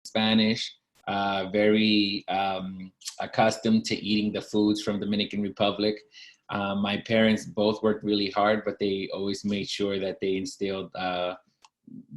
Spanish, very accustomed to eating the foods from Dominican Republic. My parents both worked really hard, but they always made sure that they instilled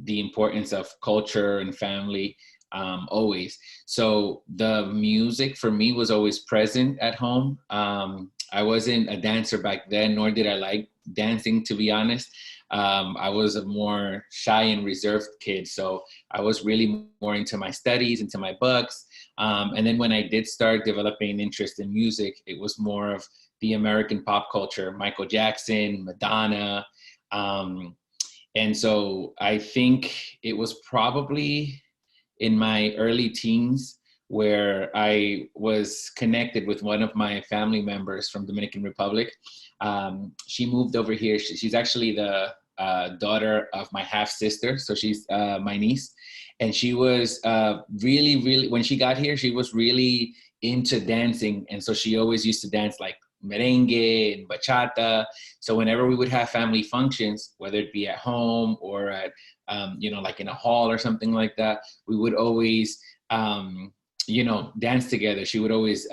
the importance of culture and family, always. So the music for me was always present at home. I wasn't a dancer back then, nor did I like dancing, to be honest. I was a more shy and reserved kid. So I was really more into my studies, into my books. And then when I did start developing an interest in music, it was more of the American pop culture, Michael Jackson, Madonna. And so I think it was probably in my early teens where I was connected with one of my family members from Dominican Republic. She moved over here. She's actually the daughter of my half sister. So she's my niece. And she was really, when she got here, she was really into dancing. And so she always used to dance like merengue and bachata. So whenever we would have family functions, whether it be at home or at, like in a hall or something like that, we would always, dance together. She would always,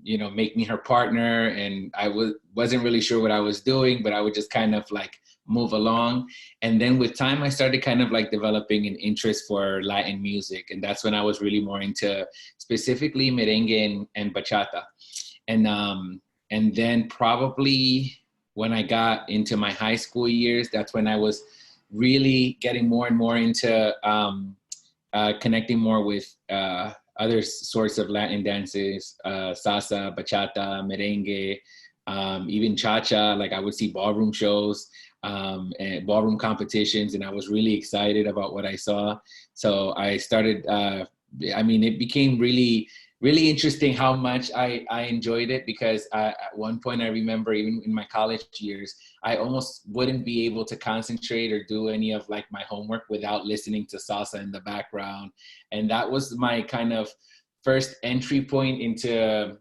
make me her partner, and I wasn't really sure what I was doing, but I would just kind of like move along. And then with time, I started kind of like developing an interest for Latin music. And that's when I was really more into specifically merengue and bachata. And then probably when I got into my high school years, that's when I was really getting more and more into connecting more with other sorts of Latin dances, salsa, bachata, merengue, even cha-cha. Like I would see ballroom shows and ballroom competitions, and I was really excited about what I saw. So I started, it became really, really interesting how much I enjoyed it, because at one point I remember even in my college years, I almost wouldn't be able to concentrate or do any of like my homework without listening to salsa in the background. And that was my kind of first entry point into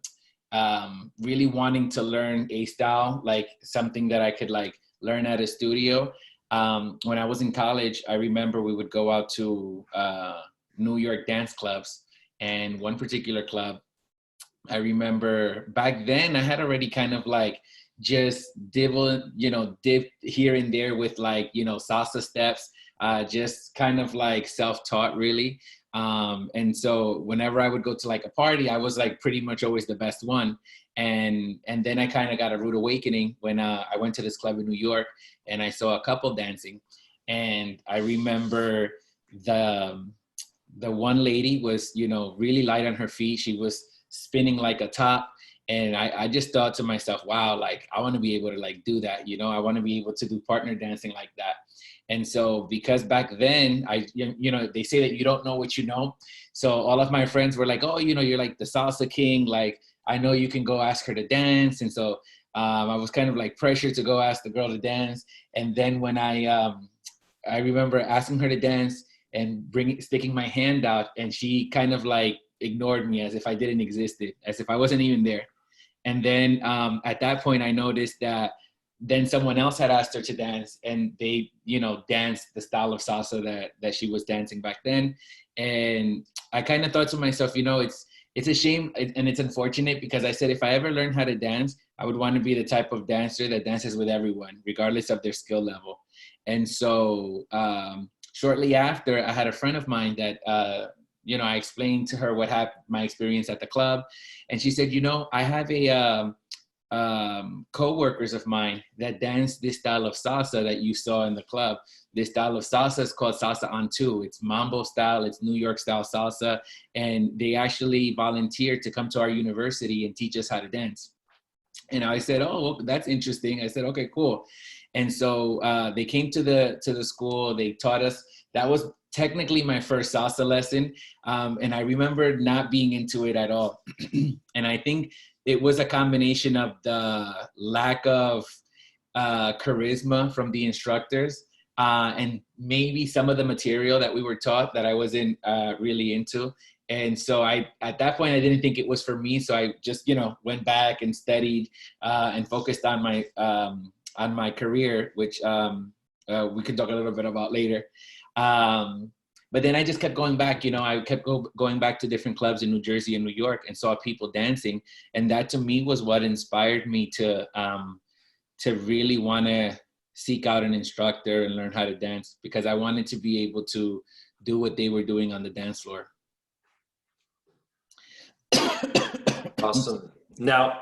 really wanting to learn a style, like something that I could like learn at a studio. When I was in college, I remember we would go out to New York dance clubs. And one particular club, I remember back then I had already kind of like just dipped here and there with like, salsa steps, just kind of like self-taught really. And so whenever I would go to like a party, I was like pretty much always the best one. And then I kind of got a rude awakening when I went to this club in New York and I saw a couple dancing. And I remember the one lady was, really light on her feet. She was spinning like a top. And I just thought to myself, wow, like I want to be able to like do that. I want to be able to do partner dancing like that. And so because back then they say that you don't know what you know. So all of my friends were like, oh, you're like the salsa king. Like, I know you can go ask her to dance. And so I was kind of like pressured to go ask the girl to dance. And then when I remember asking her to dance, and sticking my hand out, and she kind of like ignored me as if I didn't exist, as if I wasn't even there. And then at that point, I noticed that then someone else had asked her to dance, and they, danced the style of salsa that she was dancing back then. And I kind of thought to myself, it's a shame and it's unfortunate, because I said if I ever learned how to dance, I would want to be the type of dancer that dances with everyone, regardless of their skill level. And so shortly after, I had a friend of mine that, I explained to her what happened, my experience at the club. And she said, I have a co-workers of mine that dance this style of salsa that you saw in the club. This style of salsa is called salsa on two. It's mambo style, it's New York style salsa. And they actually volunteered to come to our university and teach us how to dance. And I said, oh, well, that's interesting. I said, okay, cool. And so they came to the school. They taught us. That was technically my first salsa lesson. And I remember not being into it at all. And I think it was a combination of the lack of charisma from the instructors and maybe some of the material that we were taught that I wasn't really into. And so at that point, I didn't think it was for me. So I just, went back and studied and focused on my career, which we can talk a little bit about later. But then I just kept going back, I kept going back to different clubs in New Jersey and New York and saw people dancing. And that to me was what inspired me to really want to seek out an instructor and learn how to dance, because I wanted to be able to do what they were doing on the dance floor. Awesome. Now,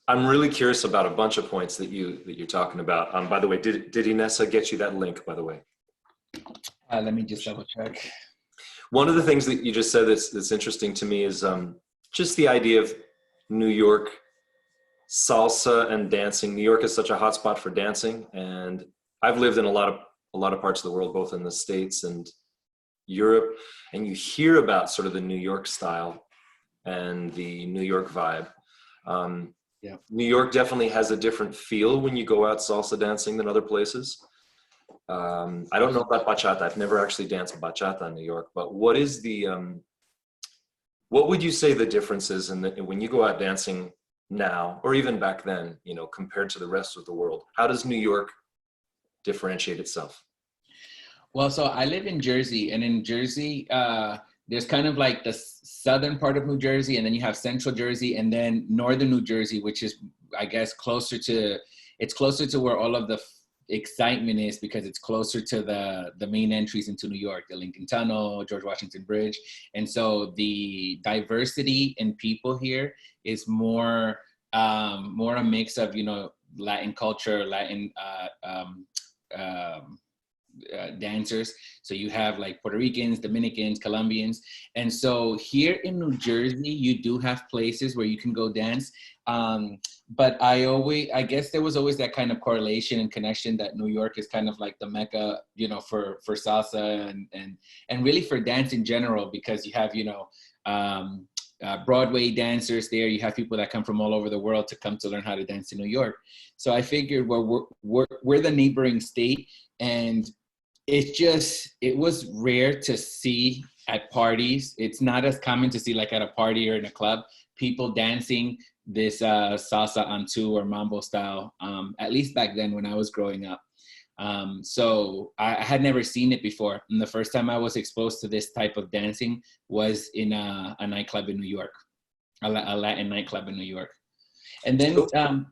I'm really curious about a bunch of points that you're talking about. By the way, did Inessa get you that link, by the way? Let me just double check. One of the things that you just said that's interesting to me is just the idea of New York salsa and dancing. New York is such a hot spot for dancing, and I've lived in a lot of parts of the world, both in the States and Europe, and you hear about sort of the New York style and the New York vibe. Yeah. New York definitely has a different feel when you go out salsa dancing than other places. I don't know about bachata. I've never actually danced bachata in New York, but what is what would you say the difference is when you go out dancing now, or even back then, compared to the rest of the world? How does New York differentiate itself? Well, so I live in Jersey, and in Jersey, there's kind of like the southern part of New Jersey, and then you have central Jersey, and then northern New Jersey, which is, I guess, closer to where all of the excitement is, because it's closer to the main entries into New York, the Lincoln Tunnel, George Washington Bridge. And so the diversity in people here is more a mix of, Latin culture, Latin dancers. So you have like Puerto Ricans, Dominicans, Colombians. And so here in New Jersey, you do have places where you can go dance. But I guess there was always that kind of correlation and connection that New York is kind of like the Mecca, for salsa and really for dance in general, because you have, Broadway dancers there. You have people that come from all over the world to come to learn how to dance in New York. So I figured, well, we're the neighboring state, and it was rare to see at parties. It's not as common to see like at a party or in a club, people dancing this salsa antu or mambo style, at least back then when I was growing up. So I had never seen it before. And the first time I was exposed to this type of dancing was in a nightclub in New York, a Latin nightclub in New York. And then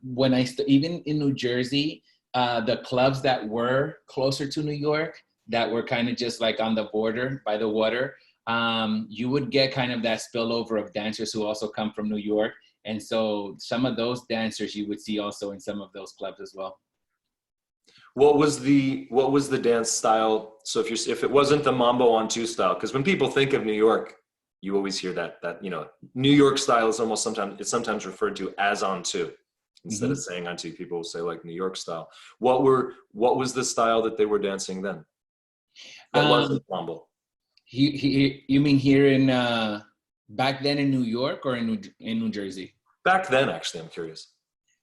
when even in New Jersey, the clubs that were closer to New York, that were kind of just like on the border by the water, you would get kind of that spillover of dancers who also come from New York. And so some of those dancers you would see also in some of those clubs as well. What was the dance style? So if it wasn't the mambo on two style, because when people think of New York, you always hear that New York style is sometimes referred to as on two. Instead of saying on two, people will say like New York style. What was the style that they were dancing then? That wasn't mambo. You mean here in back then in New York or in New Jersey? Back then, actually, I'm curious.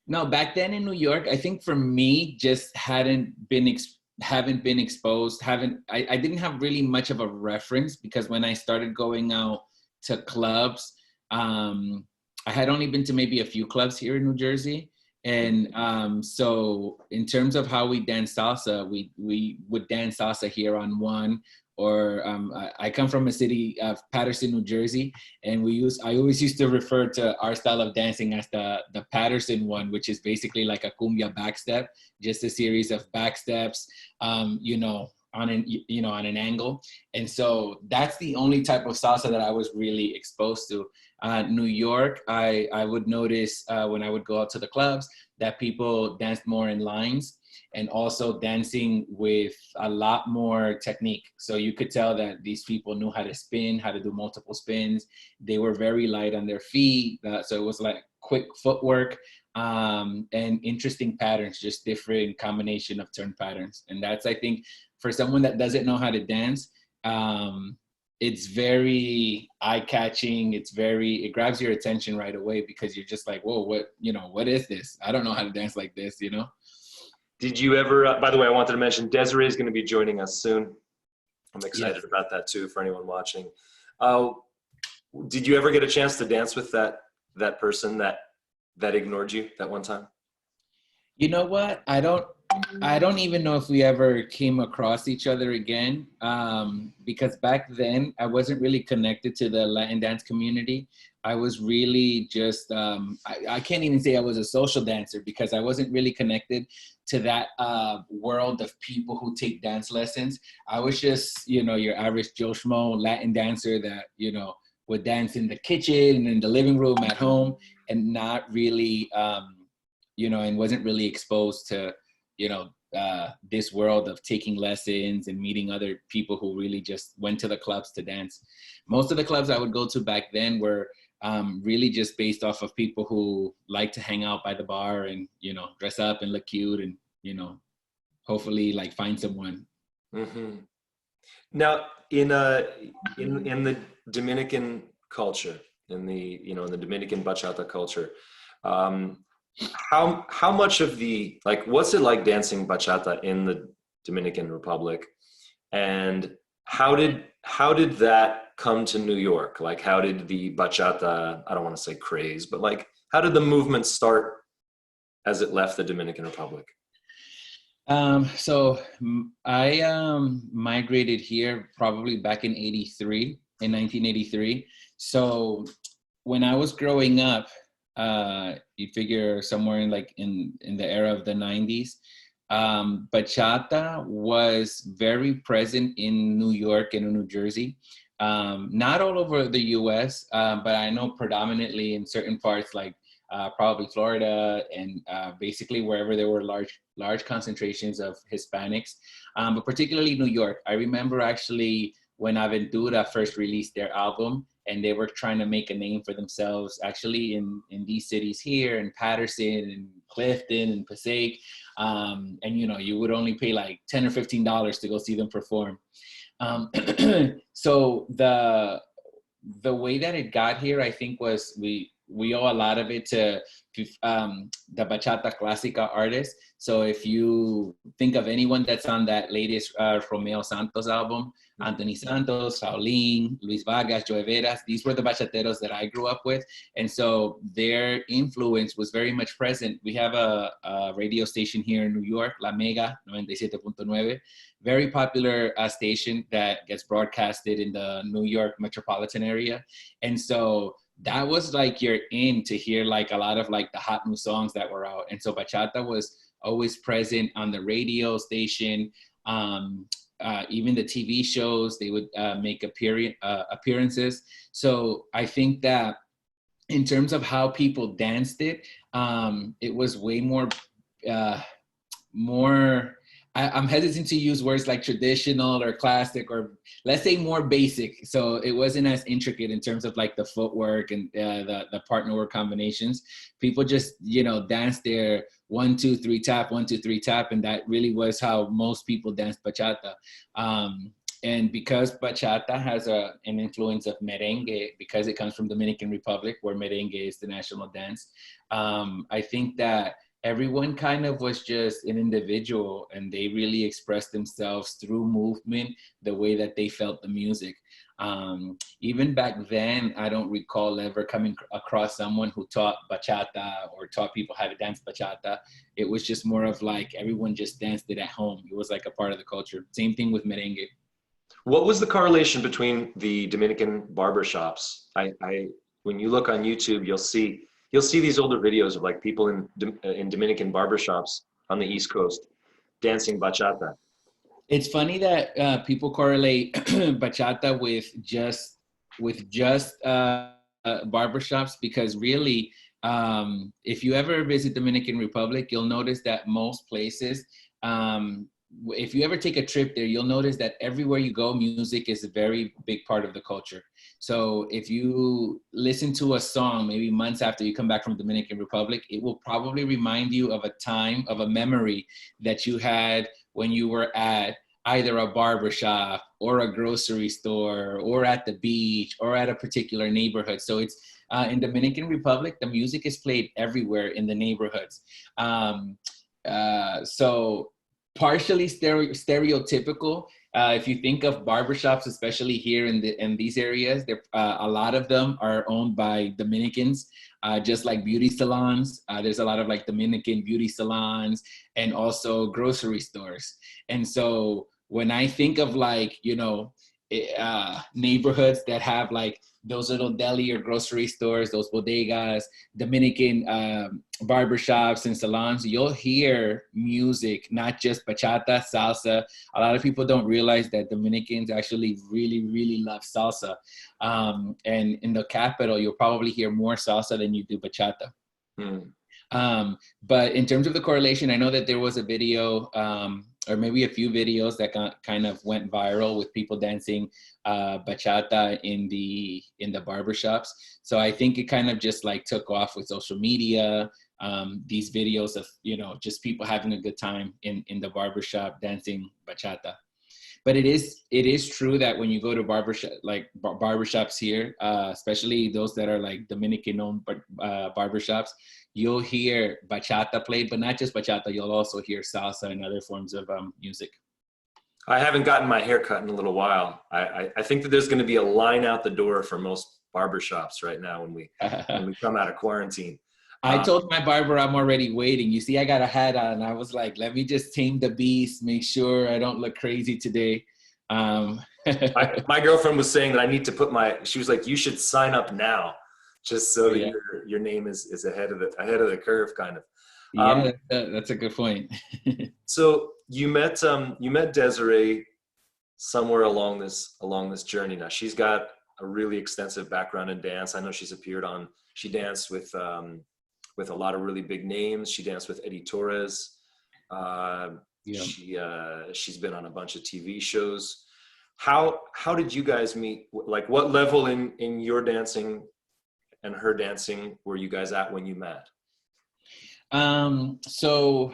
No, back then in New York, I think for me, just haven't been exposed. I didn't have really much of a reference, because when I started going out to clubs, I had only been to maybe a few clubs here in New Jersey. And so in terms of how we dance salsa, we would dance salsa here on one, or I come from a city of Paterson, New Jersey, and I always used to refer to our style of dancing as the Paterson one, which is basically like a cumbia backstep, just a series of backsteps, on an angle. And so that's the only type of salsa that I was really exposed to. New York, I would notice when I would go out to the clubs that people danced more in lines, and also dancing with a lot more technique. So you could tell that these people knew how to spin, how to do multiple spins. They were very light on their feet. So it was like quick footwork, and interesting patterns, just different combination of turn patterns. And that's, I think, for someone that doesn't know how to dance, it's very eye-catching. It grabs your attention right away, because you're just like, whoa, what is this? I don't know how to dance like this, Did you ever, by the way, I wanted to mention Desiree is going to be joining us soon. I'm excited about that too, for anyone watching. Did you ever get a chance to dance with that person that ignored you that one time? You know what? I don't even know if we ever came across each other again, because back then I wasn't really connected to the Latin dance community. I was really just, I can't even say I was a social dancer because I wasn't really connected to that world of people who take dance lessons. I was just, your average Joe Schmo Latin dancer that, would dance in the kitchen and in the living room at home, and not really, and wasn't really exposed to, this world of taking lessons and meeting other people who really just went to the clubs to dance. Most of the clubs I would go to back then were really just based off of people who like to hang out by the bar and, dress up and look cute and, hopefully like find someone. Mm-hmm. Now, in the Dominican culture, in the Dominican bachata culture, um, how much of the, like, what's it like dancing bachata in the Dominican Republic, and how did that come to New York? Like, how did the bachata, I don't want to say craze, but like, how did the movement start as it left the Dominican Republic? I migrated here probably back in 1983. So when I was growing up, you figure somewhere in the era of the 90s, bachata was very present in New York and in New Jersey. Not all over the US, but I know predominantly in certain parts like probably Florida and basically wherever there were large concentrations of Hispanics, but particularly New York. I remember actually when Aventura first released their album, and they were trying to make a name for themselves actually in these cities here, in Patterson and Clifton and Passaic. And you would only pay like $10 or $15 to go see them perform. So the way that it got here, I think, was we owe a lot of it to the bachata clásica artists. So if you think of anyone that's on that latest Romeo Santos album, Anthony Santos, Raulín, Luis Vargas, Joe Veras, these were the bachateros that I grew up with. And so their influence was very much present. We have a radio station here in New York, La Mega 97.9, very popular station that gets broadcasted in the New York metropolitan area. And so that was like your in to hear like a lot of like the hot new songs that were out. And so bachata was always present on the radio station. Even the TV shows, they would make appearances. So I think that in terms of how people danced it, it was way more, I'm hesitant to use words like traditional or classic, or let's say more basic. So it wasn't as intricate in terms of like the footwork and the partner work combinations. People just, danced their 1, 2, 3 tap, 1, 2, 3 tap. And that really was how most people danced bachata. And because bachata has an influence of merengue, because it comes from Dominican Republic, where merengue is the national dance, I think that everyone kind of was just an individual, and they really expressed themselves through movement the way that they felt the music. Even back then, I don't recall ever coming across someone who taught bachata or taught people how to dance bachata. It was just more of like everyone just danced it at home. It was like a part of the culture. Same thing with merengue. What was the correlation between the Dominican barbershops? When you look on YouTube, you'll see these older videos of like people in Dominican barbershops on the East Coast dancing bachata. It's funny that people correlate bachata with just barbershops, because really, if you ever visit Dominican Republic, you'll notice that most places, if you ever take a trip there, you'll notice that everywhere you go, music is a very big part of the culture. So if you listen to a song, maybe months after you come back from Dominican Republic, it will probably remind you of a time, of a memory that you had when you were at either a barber shop or a grocery store or at the beach or at a particular neighborhood. So it's in Dominican Republic, the music is played everywhere in the neighborhoods. So partially stereotypical, if you think of barbershops, especially here in these areas, a lot of them are owned by Dominicans, just like beauty salons. There's a lot of like Dominican beauty salons and also grocery stores. And so when I think of like, neighborhoods that have like those little deli or grocery stores, those bodegas, Dominican barbershops and salons, you'll hear music, not just bachata, salsa. A lot of people don't realize that Dominicans actually really, really love salsa. And in the capital, you'll probably hear more salsa than you do bachata. Hmm. But in terms of the correlation, I know that there was a video, or maybe a few videos that kind of went viral with people dancing bachata in the barbershops. So I think it kind of just like took off with social media. These videos of just people having a good time in the barbershop dancing bachata. But it is true that when you go to barbershops here, especially those that are like Dominican owned barbershops, you'll hear bachata played, but not just bachata. You'll also hear salsa and other forms of music. I haven't gotten my hair cut in a little while. I think that there's going to be a line out the door for most barbershops right now when we come out of quarantine. I told my barber I'm already waiting. You see, I got a hat on. I was like, let me just tame the beast, make sure I don't look crazy today. My girlfriend was saying that I need to she was like, you should sign up now, just so that your name is ahead of the curve, kind of. Yeah, that's a good point. So you met Desiree somewhere along this journey. Now she's got a really extensive background in dance. I know she danced with a lot of really big names. She danced with Eddie Torres. She's been on a bunch of TV shows. How did you guys meet? Like, what level in your dancing and her dancing were you guys at when you met? So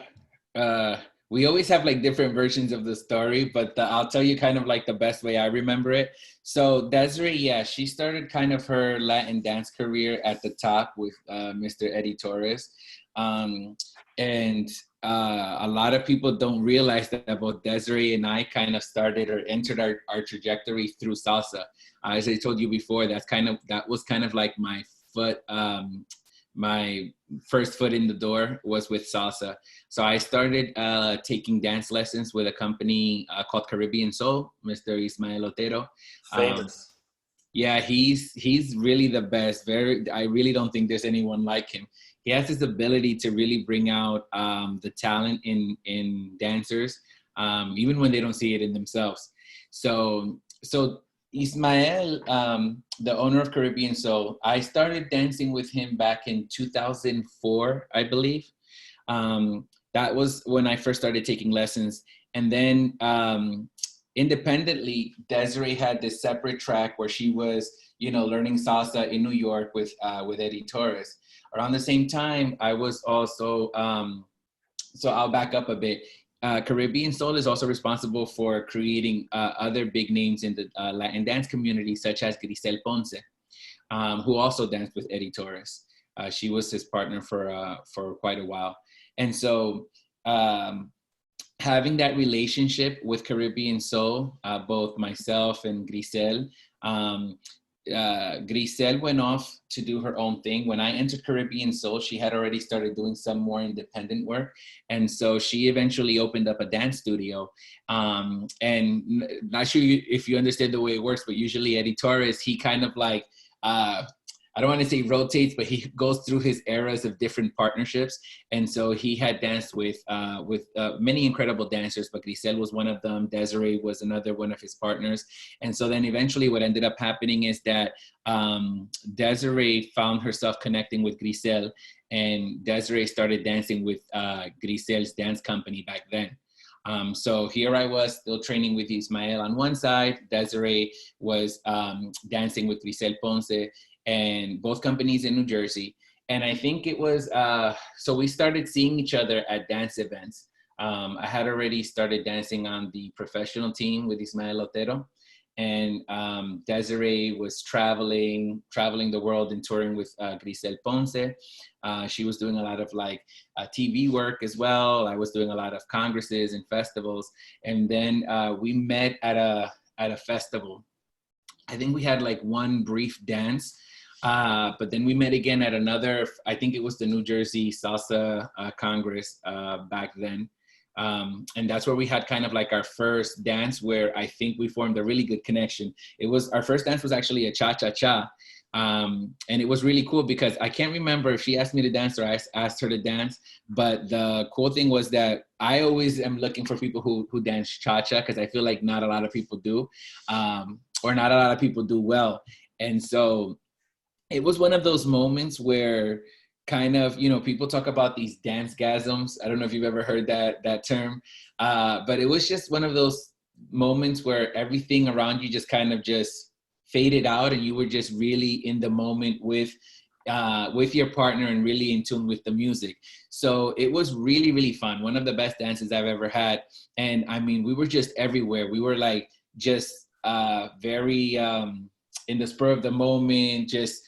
we always have like different versions of the story, but I'll tell you kind of like the best way I remember it. So Desiree, she started kind of her Latin dance career at the top with Mr. Eddie Torres. And a lot of people don't realize that both Desiree and I kind of started or entered our trajectory through salsa. As I told you before, that was kind of like my foot, my first foot in the door was with salsa. So I started taking dance lessons with a company called Caribbean Soul, Mr. Ismael Otero. Famous. Yeah, he's really the best. I really don't think there's anyone like him. He has this ability to really bring out the talent in dancers, even when they don't see it in themselves. So Ismael, the owner of Caribbean Soul, I started dancing with him back in 2004, I believe. That was when I first started taking lessons. And then independently, Desiree had this separate track where she was, learning salsa in New York with Eddie Torres. Around the same time, I was also, so I'll back up a bit. Caribbean Soul is also responsible for creating other big names in the Latin dance community, such as Grisel Ponce, who also danced with Eddie Torres. She was his partner for quite a while. And so having that relationship with Caribbean Soul, both myself and Grisel, Grisel went off to do her own thing. When I entered Caribbean Soul, she had already started doing some more independent work. And so she eventually opened up a dance studio. And not sure if you understand the way it works, but usually Eddie Torres, he kind of like, I don't want to say rotates, but he goes through his eras of different partnerships. And so he had danced with many incredible dancers, but Grisel was one of them. Desiree was another one of his partners. And so then eventually what ended up happening is that Desiree found herself connecting with Grisel, and Desiree started dancing with Grisel's dance company back then. So here I was still training with Ismael on one side. Desiree was dancing with Grisel Ponce, and both companies in New Jersey. And I think it was, so we started seeing each other at dance events. I had already started dancing on the professional team with Ismael Otero. and Desiree was traveling the world and touring with Grisel Ponce. She was doing a lot of like TV work as well. I was doing a lot of congresses and festivals, and then we met at a festival. I think we had like one brief dance, but then we met again at another. I think it was the New Jersey Salsa Congress back then. And that's where we had kind of like our first dance, where I think we formed a really good connection. It was, our first dance was actually a cha-cha-cha. And it was really cool because I can't remember if she asked me to dance or I asked her to dance. But the cool thing was that I always am looking for people who dance cha-cha, because I feel like not a lot of people do, or not a lot of people do well. And so it was one of those moments where kind of, you know, people talk about these dance gasms. I don't know if you've ever heard that term, but it was just one of those moments where everything around you just kind of just faded out, and you were just really in the moment with your partner and really in tune with the music. So it was really, really fun. One of the best dances I've ever had. And I mean, we were just everywhere. We were like just very in the spur of the moment, just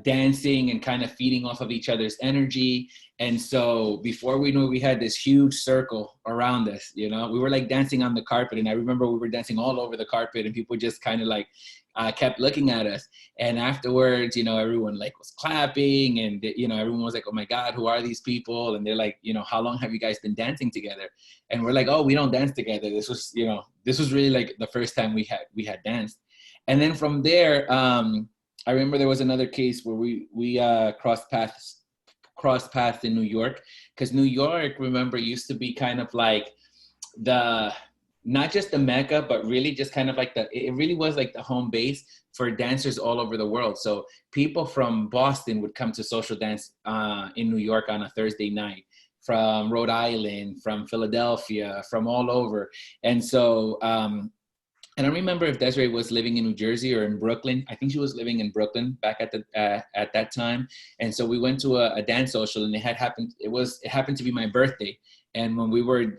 dancing and kind of feeding off of each other's energy. And so before we knew it, we had this huge circle around us, you know, we were like dancing on the carpet. And I remember we were dancing all over the carpet, and people just kind of like kept looking at us. And afterwards, you know, everyone like was clapping, and, you know, everyone was like, oh my God, who are these people? And they're like, you know, how long have you guys been dancing together? And we're like, oh, we don't dance together. This was, you know, this was really like the first time we had danced. And then from there, I remember there was another case where we crossed paths in New York, because New York, remember, used to be kind of like the, not just the mecca, but really just kind of like it really was like the home base for dancers all over the world. So people from Boston would come to social dance in New York on a Thursday night, from Rhode Island, from Philadelphia, from all over. And so I don't remember if Desiree was living in New Jersey or in Brooklyn. I think she was living in Brooklyn back at that time. And so we went to a dance social, and it happened to be my birthday. And when we were,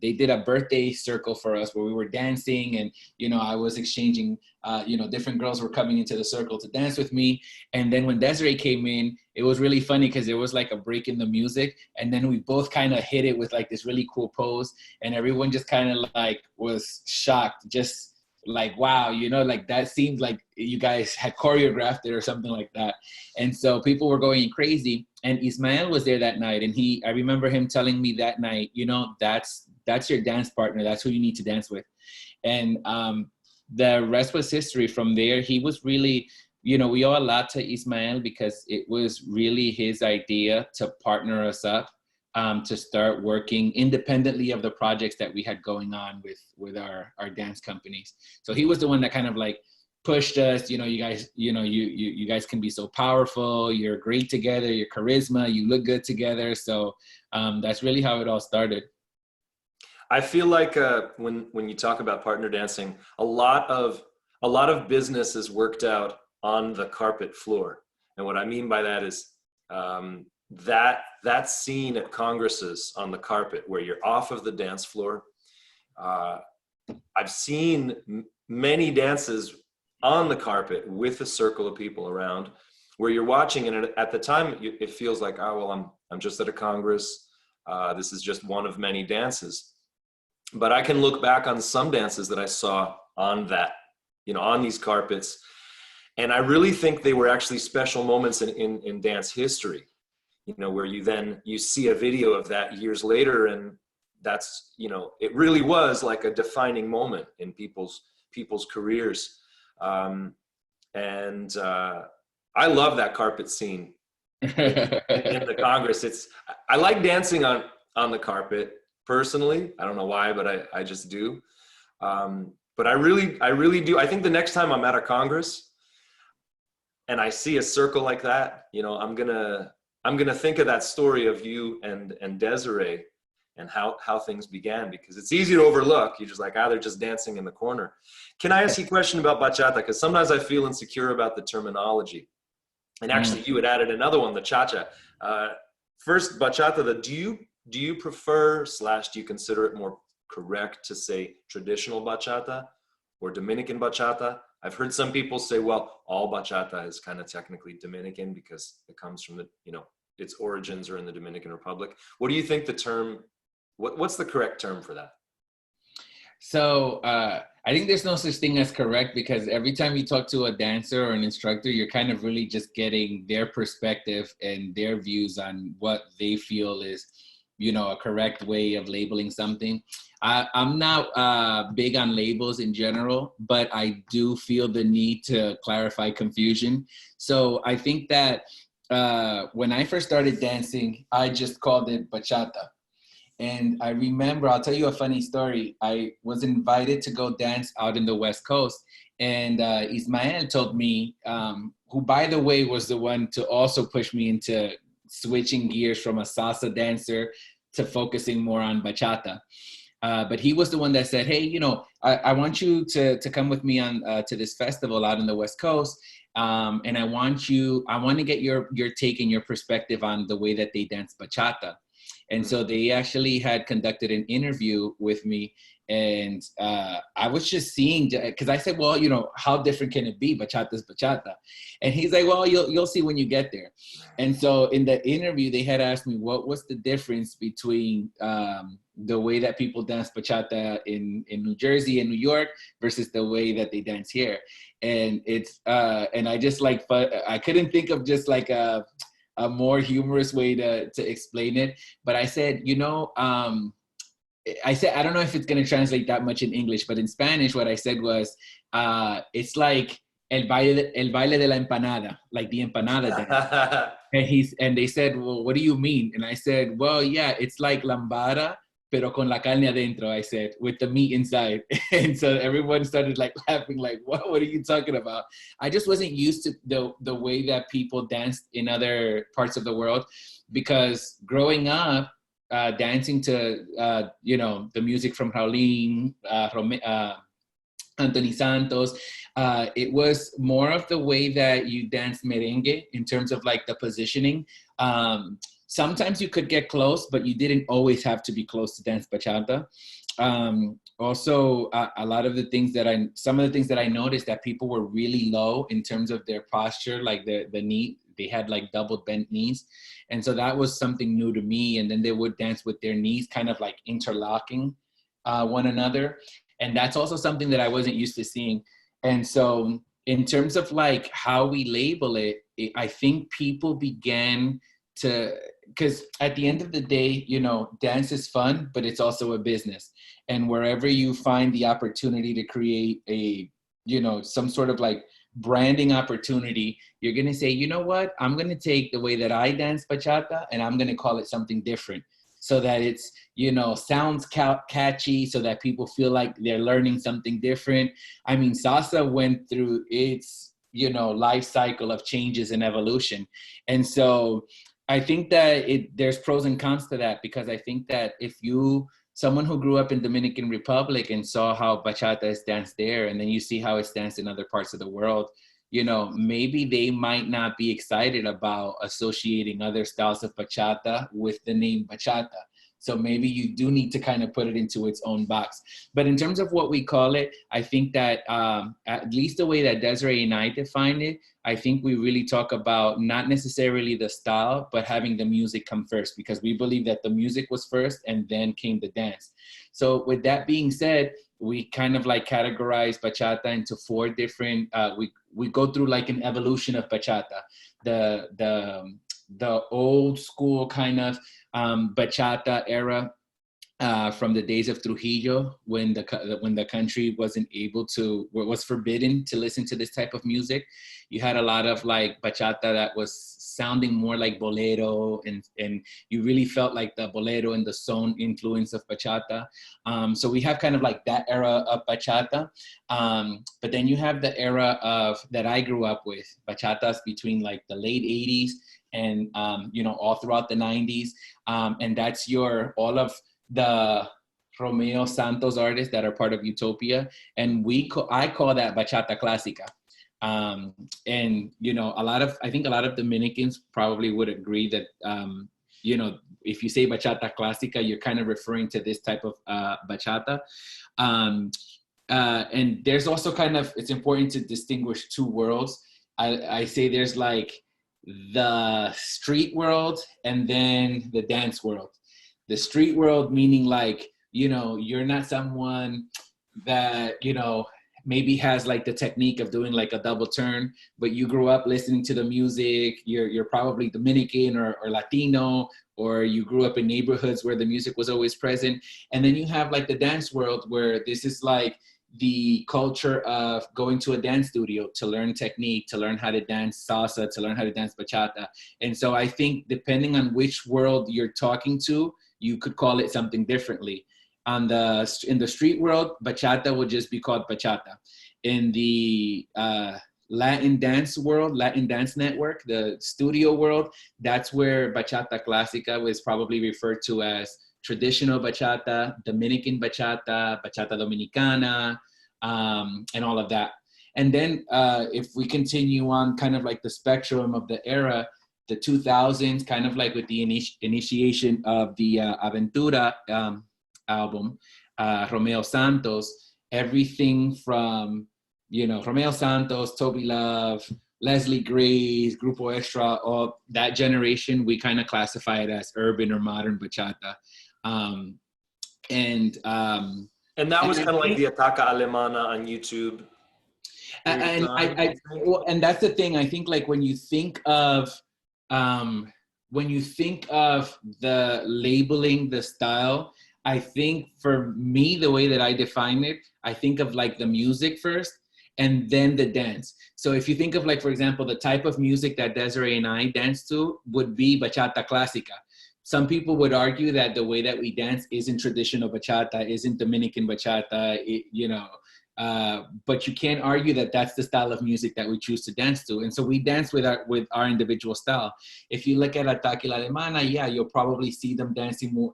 they did a birthday circle for us where we were dancing, and, you know, I was exchanging, you know, different girls were coming into the circle to dance with me. And then when Desiree came in, it was really funny because there was like a break in the music. And then we both kind of hit it with like this really cool pose. And everyone just kind of like was shocked, just like, wow, you know, like that seemed like you guys had choreographed it or something like that. And so people were going crazy. And Ismael was there that night, and I remember him telling me that night, you know, that's your dance partner. That's who you need to dance with. And the rest was history. From there, he was really, you know, we owe a lot to Ismael, because it was really his idea to partner us up, to start working independently of the projects that we had going on with our dance companies. So he was the one that kind of like pushed us, you know, you guys, you know, you guys can be so powerful. You're great together. Your charisma, you look good together. So that's really how it all started. I feel like when you talk about partner dancing, a lot of business is worked out on the carpet floor. And what I mean by that is that scene at congresses on the carpet where you're off of the dance floor. I've seen many dances on the carpet with a circle of people around, where you're watching, and at the time it feels like, oh well, I'm just at a congress. This is just one of many dances. But I can look back on some dances that I saw on that, you know, on these carpets, and I really think they were actually special moments in dance history. You know, where you see a video of that years later, and that's, you know, it really was like a defining moment in people's careers. And I love that carpet scene in the Congress. I like dancing on the carpet personally. I don't know why, but I just do. But I really do. I think the next time I'm at a Congress and I see a circle like that, you know, I'm gonna think of that story of you and Desiree, and how things began, because it's easy to overlook. You're just like, they're just dancing in the corner. Can I ask you a question about bachata? Because sometimes I feel insecure about the terminology. And actually, you had added another one, the cha-cha. First, bachata. Do you prefer / do you consider it more correct to say traditional bachata or Dominican bachata. I've heard some people say, well, all bachata is kind of technically Dominican because it comes from the, you know, its origins are in the Dominican Republic. What do you think the term, what's the correct term for that? So I think there's no such thing as correct, because every time you talk to a dancer or an instructor, you're kind of really just getting their perspective and their views on what they feel is, you know, a correct way of labeling something. I'm not big on labels in general, but I do feel the need to clarify confusion. So I think that when I first started dancing, I just called it bachata. And I remember, I'll tell you a funny story. I was invited to go dance out in the West Coast. And Ismael told me, who, by the way, was the one to also push me into switching gears from a salsa dancer to focusing more on bachata. But he was the one that said, hey, you know, I want you to come with me on to this festival out in the West Coast. And I want to get your take and your perspective on the way that they dance bachata. And so they actually had conducted an interview with me, and I was just seeing, because I said, well, you know, how different can it be? Bachata's bachata. And he's like, well, you'll see when you get there. And so in the interview, they had asked me what was the difference between the way that people dance bachata in New Jersey and New York versus the way that they dance here. And it's, and I just like, I couldn't think of just like a more humorous way to explain it. But I said, you know, I said, I don't know if it's going to translate that much in English, but in Spanish, what I said was, it's like el baile de la empanada, like the empanada dance. And they said, well, what do you mean? And I said, well, yeah, it's like lambada, pero con la carne adentro, I said, with the meat inside. And so everyone started like laughing, like, what are you talking about? I just wasn't used to the way that people danced in other parts of the world, because growing up, dancing to, you know, the music from Raulín, Anthony Santos, it was more of the way that you dance merengue in terms of like the positioning. Sometimes you could get close, but you didn't always have to be close to dance bachata. Also, a lot of the things some of the things that I noticed, that people were really low in terms of their posture, like the knee, they had like double bent knees. And so that was something new to me. And then they would dance with their knees kind of like interlocking one another. And that's also something that I wasn't used to seeing. And so in terms of like how we label it, I think people began to, because at the end of the day, you know, dance is fun, but it's also a business. And wherever you find the opportunity to create a, you know, some sort of like branding opportunity, you're going to say, you know what, I'm going to take the way that I dance bachata and I'm going to call it something different, so that it's, you know, sounds catchy, so that people feel like they're learning something different. I mean, salsa went through its, you know, life cycle of changes and evolution. And so I think that there's pros and cons to that, because I think that if someone who grew up in Dominican Republic and saw how bachata is danced there, and then you see how it's danced in other parts of the world, you know, maybe they might not be excited about associating other styles of bachata with the name bachata. So maybe you do need to kind of put it into its own box. But in terms of what we call it, I think that at least the way that Desiree and I define it, I think we really talk about not necessarily the style, but having the music come first, because we believe that the music was first and then came the dance. So with that being said, we kind of like categorize bachata into four different, we go through like an evolution of bachata. The old school kind of bachata era, from the days of Trujillo, when the country was forbidden to listen to this type of music. You had a lot of like bachata that was sounding more like bolero, and you really felt like the bolero and the son influence of bachata. So we have kind of like that era of bachata. But then you have the era that I grew up with, bachatas between like the late 80s and, you know, all throughout the 90s. And that's all of the Romeo Santos artists that are part of Utopia. And I call that bachata clásica. And, you know, I think a lot of Dominicans probably would agree that, you know, if you say bachata clásica, you're kind of referring to this type of bachata. and there's also kind of, it's important to distinguish two worlds. I say there's like the street world and then the dance world. The street world meaning like, you know, you're not someone that, you know, maybe has like the technique of doing like a double turn, but you grew up listening to the music. You're probably Dominican or Latino, or you grew up in neighborhoods where the music was always present. And then you have like the dance world where this is like the culture of going to a dance studio to learn technique, to learn how to dance salsa, to learn how to dance bachata. And so I think depending on which world you're talking to, you could call it something differently. In the street world, bachata would just be called bachata. In the Latin dance world, Latin dance network, the studio world, that's where bachata clásica was probably referred to as traditional bachata, Dominican bachata, bachata dominicana, and all of that. And then if we continue on kind of like the spectrum of the era, the 2000s, kind of like with the initiation of the Aventura album, Romeo Santos, everything from, you know, Romeo Santos, Toby Love, Leslie Grace, Grupo Extra, all that generation, we kind of classify it as urban or modern bachata. Um, and that was kind of like the Ataca Alemana on YouTube. And that's the thing. I think like when you think of the labeling the style, I think for me, the way that I define it, I think of like the music first and then the dance. So if you think of like, for example, the type of music that Desiree and I dance to would be bachata clásica. Some people would argue that the way that we dance isn't traditional bachata, isn't Dominican bachata, you know, but you can't argue that that's the style of music that we choose to dance to. And so we dance with our individual style. If you look at Ataque La Alemana, yeah, you'll probably see them dancing more,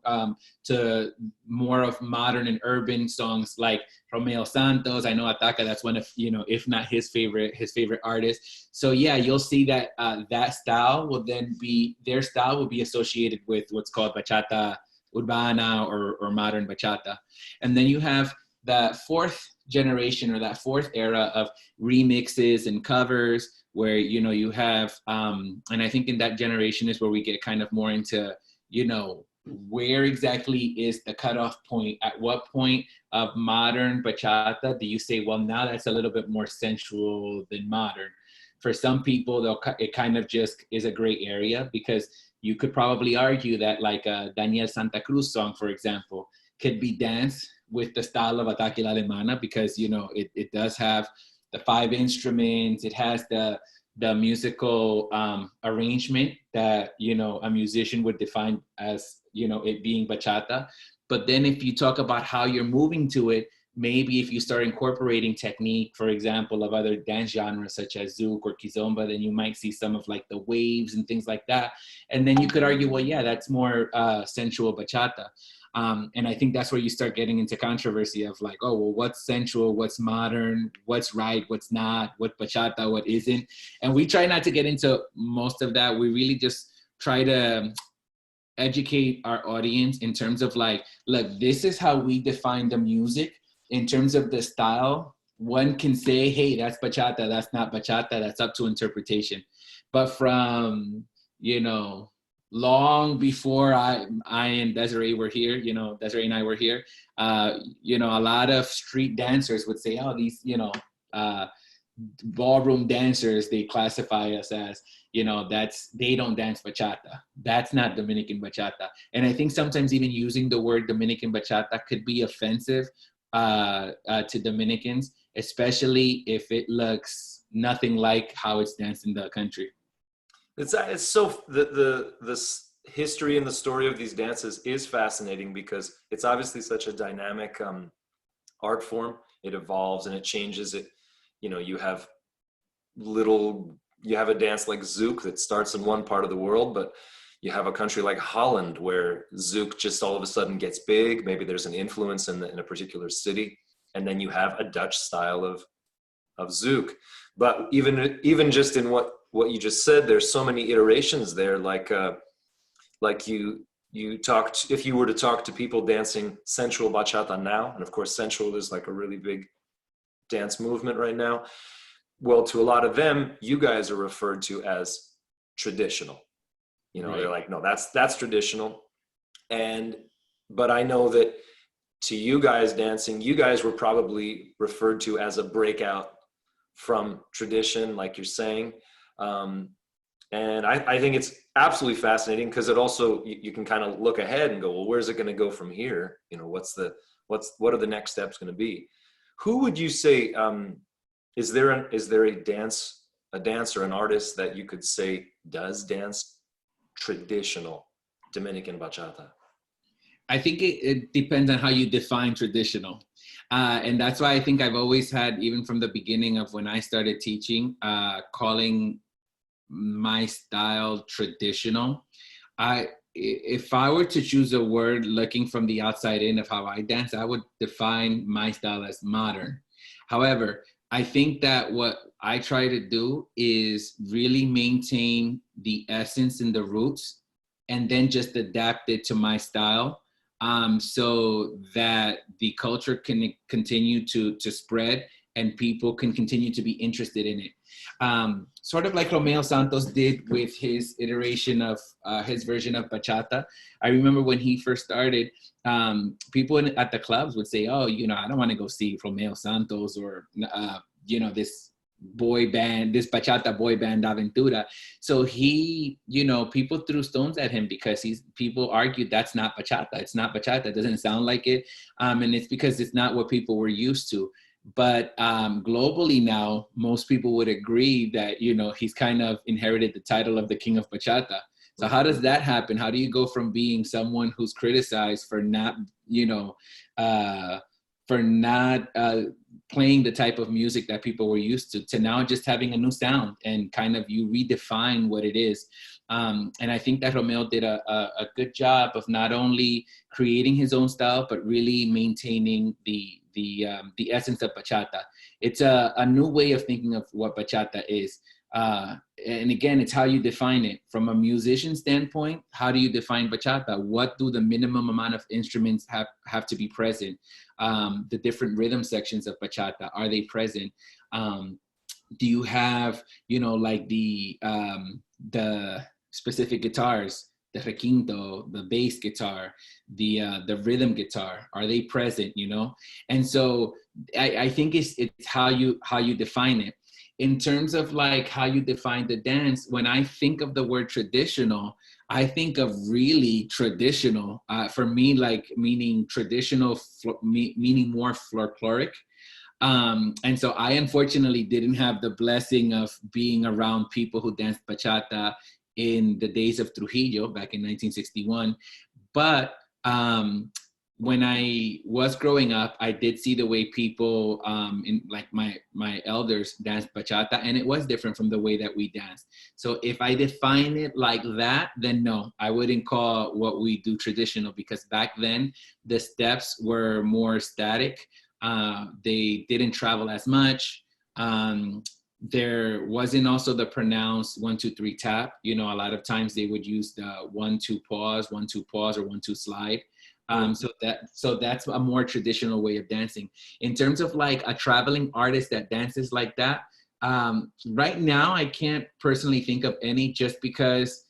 to more of modern and urban songs like Romeo Santos. I know Ataque, that's one of, you know, if not his favorite artist. So yeah, you'll see that that style will then be, their style will be associated with what's called bachata urbana or modern bachata. And then you have that fourth generation or that fourth era of remixes and covers where, you know, you have, and I think in that generation is where we get kind of more into, you know, where exactly is the cutoff point? At what point of modern bachata do you say, well, now that's a little bit more sensual than modern? For some people, it kind of just is a gray area, because you could probably argue that like a Daniel Santa Cruz song, for example, could be danced with the style of Ataque La Alemana, because, you know, it does have the 5 instruments, it has the musical arrangement that, you know, a musician would define as, you know, it being bachata. But then if you talk about how you're moving to it, maybe if you start incorporating technique, for example, of other dance genres such as zouk or kizomba, then you might see some of like the waves and things like that. And then you could argue, well, yeah, that's more sensual bachata. And I think that's where you start getting into controversy of like, oh, well, what's sensual, what's modern, what's right, what's not, what bachata, what isn't. And we try not to get into most of that. We really just try to educate our audience in terms of like, look, this is how we define the music. In terms of the style, one can say, hey, that's bachata, that's not bachata, that's up to interpretation. But from, you know, long before I and Desiree were here, you know, Desiree and I were here, you know, a lot of street dancers would say, oh, these, you know, ballroom dancers, they classify us as, you know, they don't dance bachata. That's not Dominican bachata. And I think sometimes even using the word Dominican bachata could be offensive to Dominicans, especially if it looks nothing like how it's danced in the country. It's so the history and the story of these dances is fascinating, because it's obviously such a dynamic art form. It evolves and it changes. It, you know, you have a dance like zouk that starts in one part of the world, but you have a country like Holland where zouk just all of a sudden gets big. Maybe there's an influence in a particular city, and then you have a Dutch style of zouk. But even just in what you just said, there's so many iterations there. Like you talked, if you were to talk to people dancing sensual bachata now, and of course sensual is like a really big dance movement right now. Well, to a lot of them, you guys are referred to as traditional. You know, they're Right. like, no, that's traditional. And but I know that to you guys dancing, you guys were probably referred to as a breakout from tradition, like you're saying. Um, and I think it's absolutely fascinating because it also you can kind of look ahead and go, well, where's it going to go from here? You know, what are the next steps going to be? Who would you say is there a dancer, an artist that you could say does dance traditional Dominican bachata? I think it depends on how you define traditional. And that's why I think I've always had, even from the beginning of when I started teaching, calling my style traditional. If I were to choose a word looking from the outside in of how I dance, I would define my style as modern. However, I think that what I try to do is really maintain the essence and the roots and then just adapt it to my style, so that the culture can continue to spread and people can continue to be interested in it. Sort of like Romeo Santos did with his iteration of his version of bachata. I remember when he first started, people at the clubs would say, "Oh, you know, I don't want to go see Romeo Santos or you know, this boy band, this bachata boy band Aventura." So he, you know, people threw stones at him because people argued that's not bachata. It's not bachata. It doesn't sound like it, and it's because it's not what people were used to. But globally now, most people would agree that, you know, he's kind of inherited the title of the king of bachata. So how does that happen? How do you go from being someone who's criticized for not, you know, for not playing the type of music that people were used to now just having a new sound and kind of you redefine what it is? And I think that Romeo did a good job of not only creating his own style, but really maintaining the essence of bachata. It's a new way of thinking of what bachata is. And again, it's how you define it. From a musician standpoint, how do you define bachata? What do the minimum amount of instruments have to be present? The different rhythm sections of bachata, are they present? Do you have, you know, like the specific guitars, the requinto, the bass guitar, the rhythm guitar, are they present, you know? And so I think it's how you define it. In terms of like how you define the dance, when I think of the word traditional, I think of really traditional. For me, like meaning traditional, meaning more folkloric. And so I unfortunately didn't have the blessing of being around people who danced bachata in the days of Trujillo back in 1961. But when I was growing up, I did see the way people, in like my elders danced bachata, and it was different from the way that we danced. So if I define it like that, then no, I wouldn't call what we do traditional, because back then the steps were more static. They didn't travel as much. There wasn't also the pronounced 1, 2, 3 tap. You know, a lot of times they would use the 1, 2 pause, 1, 2 pause, or 1, 2 slide. So that's a more traditional way of dancing. In terms of like a traveling artist that dances like that, right now I can't personally think of any, just because,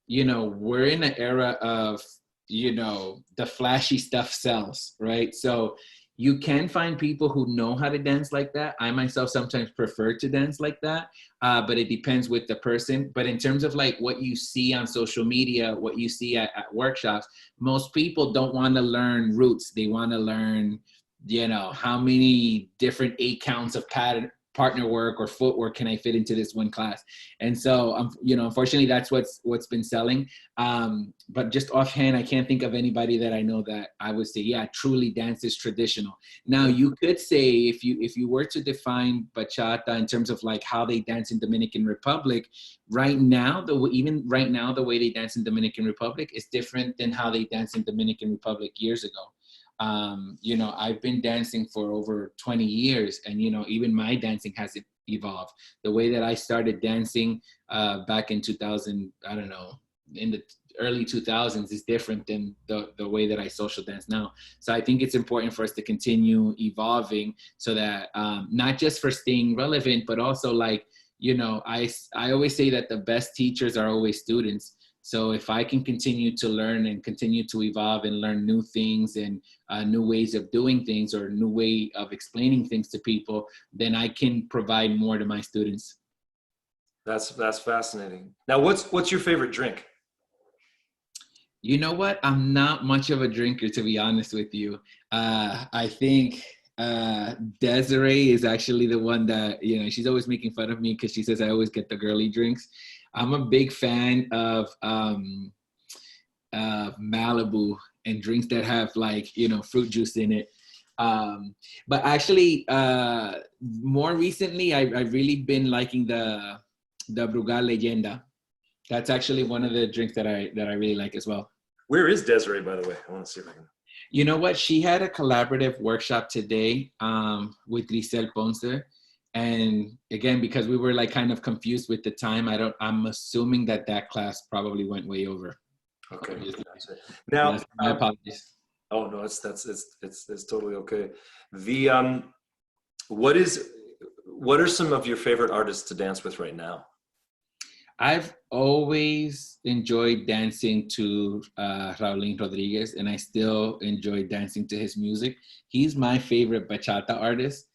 you know, we're in an era of, you know, the flashy stuff sells, right? So you can find people who know how to dance like that. I myself sometimes prefer to dance like that, but it depends with the person. But in terms of like what you see on social media, what you see at workshops, most people don't want to learn roots. They want to learn, you know, how many different 8 counts of partner work or footwork can I fit into this one class? And so, you know, unfortunately, that's what's been selling. But just offhand, I can't think of anybody that I know that I would say, yeah, truly dance is traditional. Now, you could say, if you were to define bachata in terms of like how they dance in Dominican Republic, even right now, the way they dance in Dominican Republic is different than how they dance in Dominican Republic years ago. You know, I've been dancing for over 20 years, and, you know, even my dancing has evolved. The way that I started dancing back in 2000, I don't know, in the early 2000s is different than the way that I social dance now. So I think it's important for us to continue evolving so that not just for staying relevant, but also like, you know, I always say that the best teachers are always students. So if I can continue to learn and continue to evolve and learn new things and new ways of doing things or new way of explaining things to people, then I can provide more to my students. That's fascinating. Now, what's your favorite drink? You know what? I'm not much of a drinker, to be honest with you. I think Desiree is actually the one that, you know, she's always making fun of me because she says I always get the girly drinks. I'm a big fan of Malibu and drinks that have like, you know, fruit juice in it. But actually, more recently, I've really been liking the Brugal Leyenda. That's actually one of the drinks that I really like as well. Where is Desiree, by the way? I want to see if I can. You know what? She had a collaborative workshop today with Grisel Ponce. And again, because we were like kind of confused with the time, I'm assuming that class probably went way over. Okay. Now, yes, my apologies. Oh no, it's totally okay. The what are some of your favorite artists to dance with right now? I've always enjoyed dancing to Raulín Rodriguez, and I still enjoy dancing to his music. He's my favorite bachata artist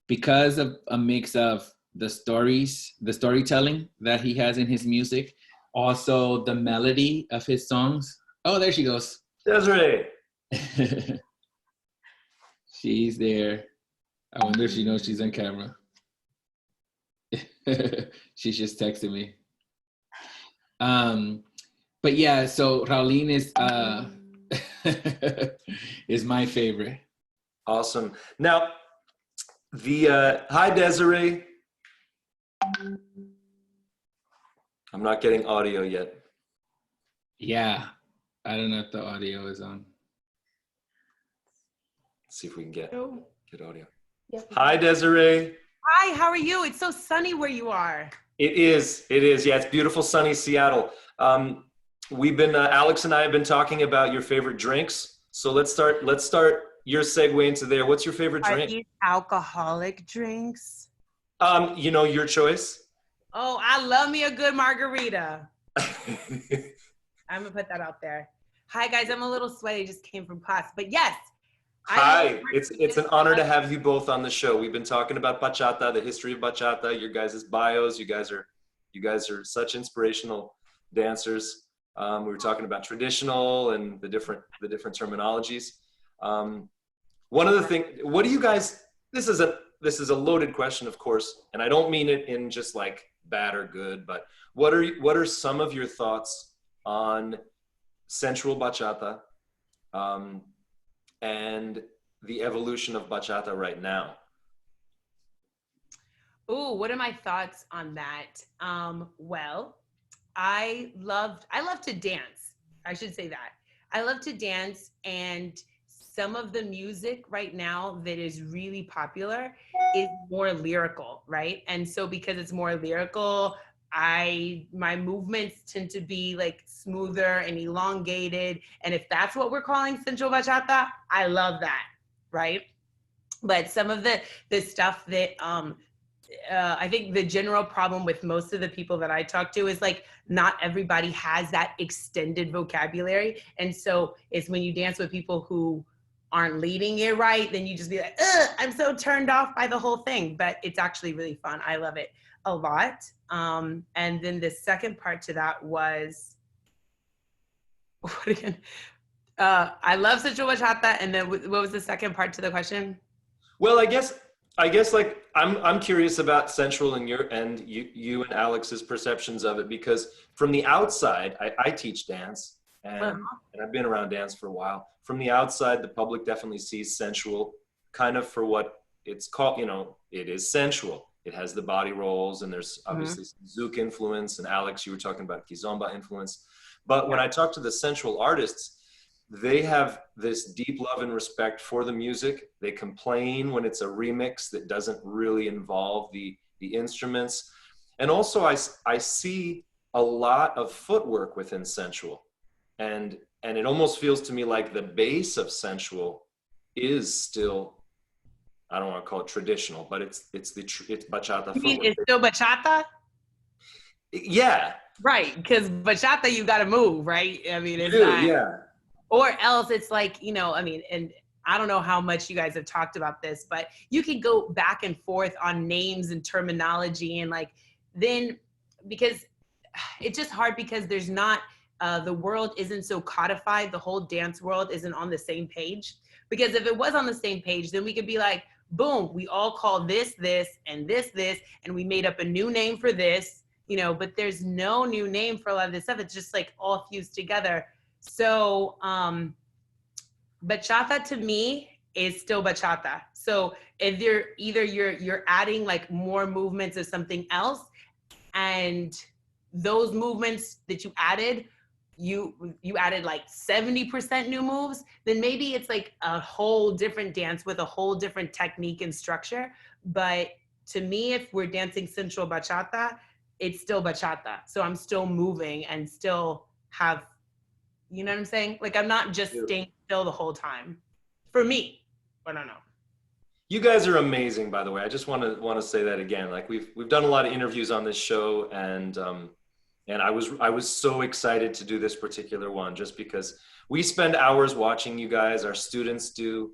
because of a mix of the storytelling that he has in his music, also the melody of his songs. Oh, there she goes. Desiree. She's there. I wonder if she knows she's on camera. She's just texting me. But yeah, so Raulín is my favorite. Awesome. Now, hi Desiree. I'm not getting audio yet. Yeah, I don't know if the audio is on. Let's see if we can get audio. Yep. Hi Desiree. Hi, how are you? It's so sunny where you are. It is. Yeah, it's beautiful, sunny Seattle. We've been, Alex and I have been talking about your favorite drinks. So let's start your segue into there. What's your favorite drink? Are these alcoholic drinks? You know, your choice. Oh, I love me a good margarita. I'm gonna put that out there. Hi guys, I'm a little sweaty, just came from class, but yes. Hi, it's an honor to have you both on the show. We've been talking about bachata, the history of bachata, your guys' bios. You guys are such inspirational dancers. We were talking about traditional and the different terminologies. One of the things, what do you guys? This is a loaded question, of course, and I don't mean it in just like bad or good, but what are some of your thoughts on sensual bachata? And the evolution of bachata right now? Oh, what are my thoughts on that? Well, I love to dance. I should say that. I love to dance, and some of the music right now that is really popular is more lyrical, right? And so because it's more lyrical, my movements tend to be like smoother and elongated. And if that's what we're calling sensual bachata, I love that, right? But some of the stuff that I think the general problem with most of the people that I talk to is like not everybody has that extended vocabulary. And so it's when you dance with people who aren't leading it right, then you just be like, ugh, I'm so turned off by the whole thing. But it's actually really fun. I love it a lot. And then the second part to that was, what again? I love sensual bachata. And then what was the second part to the question? Well, I guess like I'm curious about sensual and you and Alex's perceptions of it, because from the outside, I teach dance and I've been around dance for a while. From the outside, the public definitely sees sensual kind of for what it's called. You know, it is sensual. It has the body rolls, and there's obviously some Zouk influence. And Alex, you were talking about Kizomba influence. But when I talk to the sensual artists, they have this deep love and respect for the music. They complain when it's a remix that doesn't really involve the instruments. And also I see a lot of footwork within sensual, and it almost feels to me like the base of sensual is still, I don't want to call it traditional, but it's bachata You mean footwork. it's still bachata? Yeah, Right, because bachata, you got to move, right? I mean, you it's do. not, Yeah, or else it's like, you know, I mean, and I don't know how much you guys have talked about this, but you can go back and forth on names and terminology, and like, then, because it's just hard because there's not, the world isn't so codified. The whole dance world isn't on the same page. Because if it was on the same page, then we could be like, boom, we all call this, this, and this, and we made up a new name for this, you know, but there's no new name for a lot of this stuff. It's just like all fused together. So, bachata to me is still bachata. So if you're adding like more movements of something else, and those movements that you added, you added like 70% new moves, then maybe it's like a whole different dance with a whole different technique and structure. But to me, if we're dancing sensual bachata, it's still bachata. So I'm still moving and still have, you know what I'm saying? Like, I'm not just staying still the whole time. For me, I don't know. you guys are amazing, by the way. I just want to say that again. Like we've done a lot of interviews on this show, and I was so excited to do this particular one just because we spend hours watching you guys. Our students do,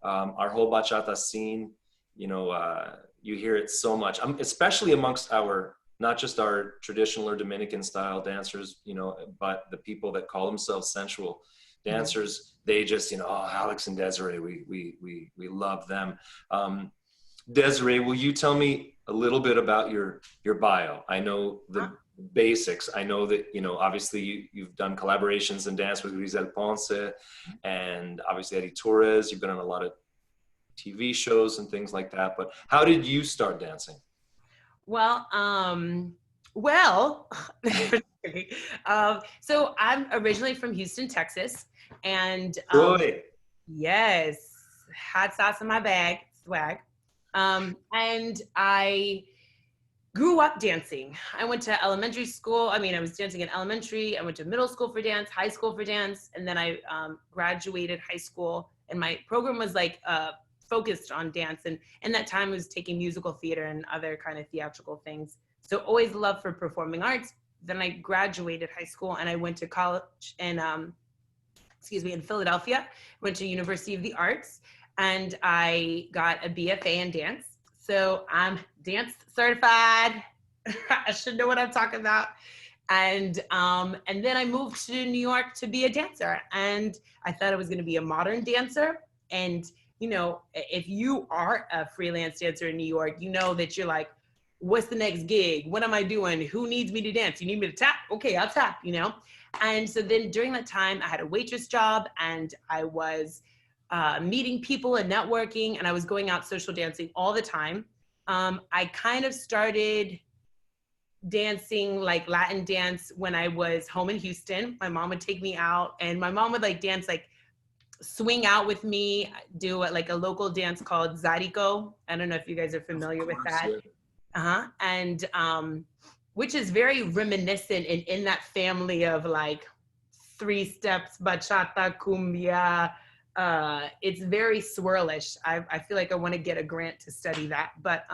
our whole bachata scene. You know, you hear it so much, especially amongst our, not just our traditional or Dominican style dancers, you know, but the people that call themselves sensual dancers. They just, you know, oh, Alex and Desiree, we love them. Desiree, will you tell me a little bit about your bio? I know the basics. I know that, you know, obviously you've done collaborations and dance with Grisel Ponce and obviously Eddie Torres. You've been on a lot of TV shows and things like that. But how did you start dancing? Well, so I'm originally from Houston, Texas, and yes, hot sauce in my bag, swag. And I grew up dancing. I went to elementary school. I mean, I was dancing in elementary. I went to middle school for dance, high school for dance, and then I graduated high school. And my program was like focused on dance, and in that time I was taking musical theater and other kind of theatrical things. So always loved for performing arts. Then I graduated high school and I went to college in in Philadelphia. Went to University of the Arts, and I got a BFA in dance. So I'm dance certified. I should know what I'm talking about. And then I moved to New York to be a dancer, and I thought I was going to be a modern dancer. And you know, if you are a freelance dancer in New York, you know that you're like, what's the next gig? What am I doing? Who needs me to dance? You need me to tap? Okay, I'll tap, you know? And so then during that time, I had a waitress job, and I was meeting people and networking, and I was going out social dancing all the time. I kind of started dancing like Latin dance when I was home in Houston. My mom would take me out, and my mom would like dance, like swing out with me, do like a local dance called Zariko. I don't know if you guys are familiar with that. And which is very reminiscent in that family of like 3 steps, bachata, cumbia. It's very swirlish. I feel like I want to get a grant to study that, but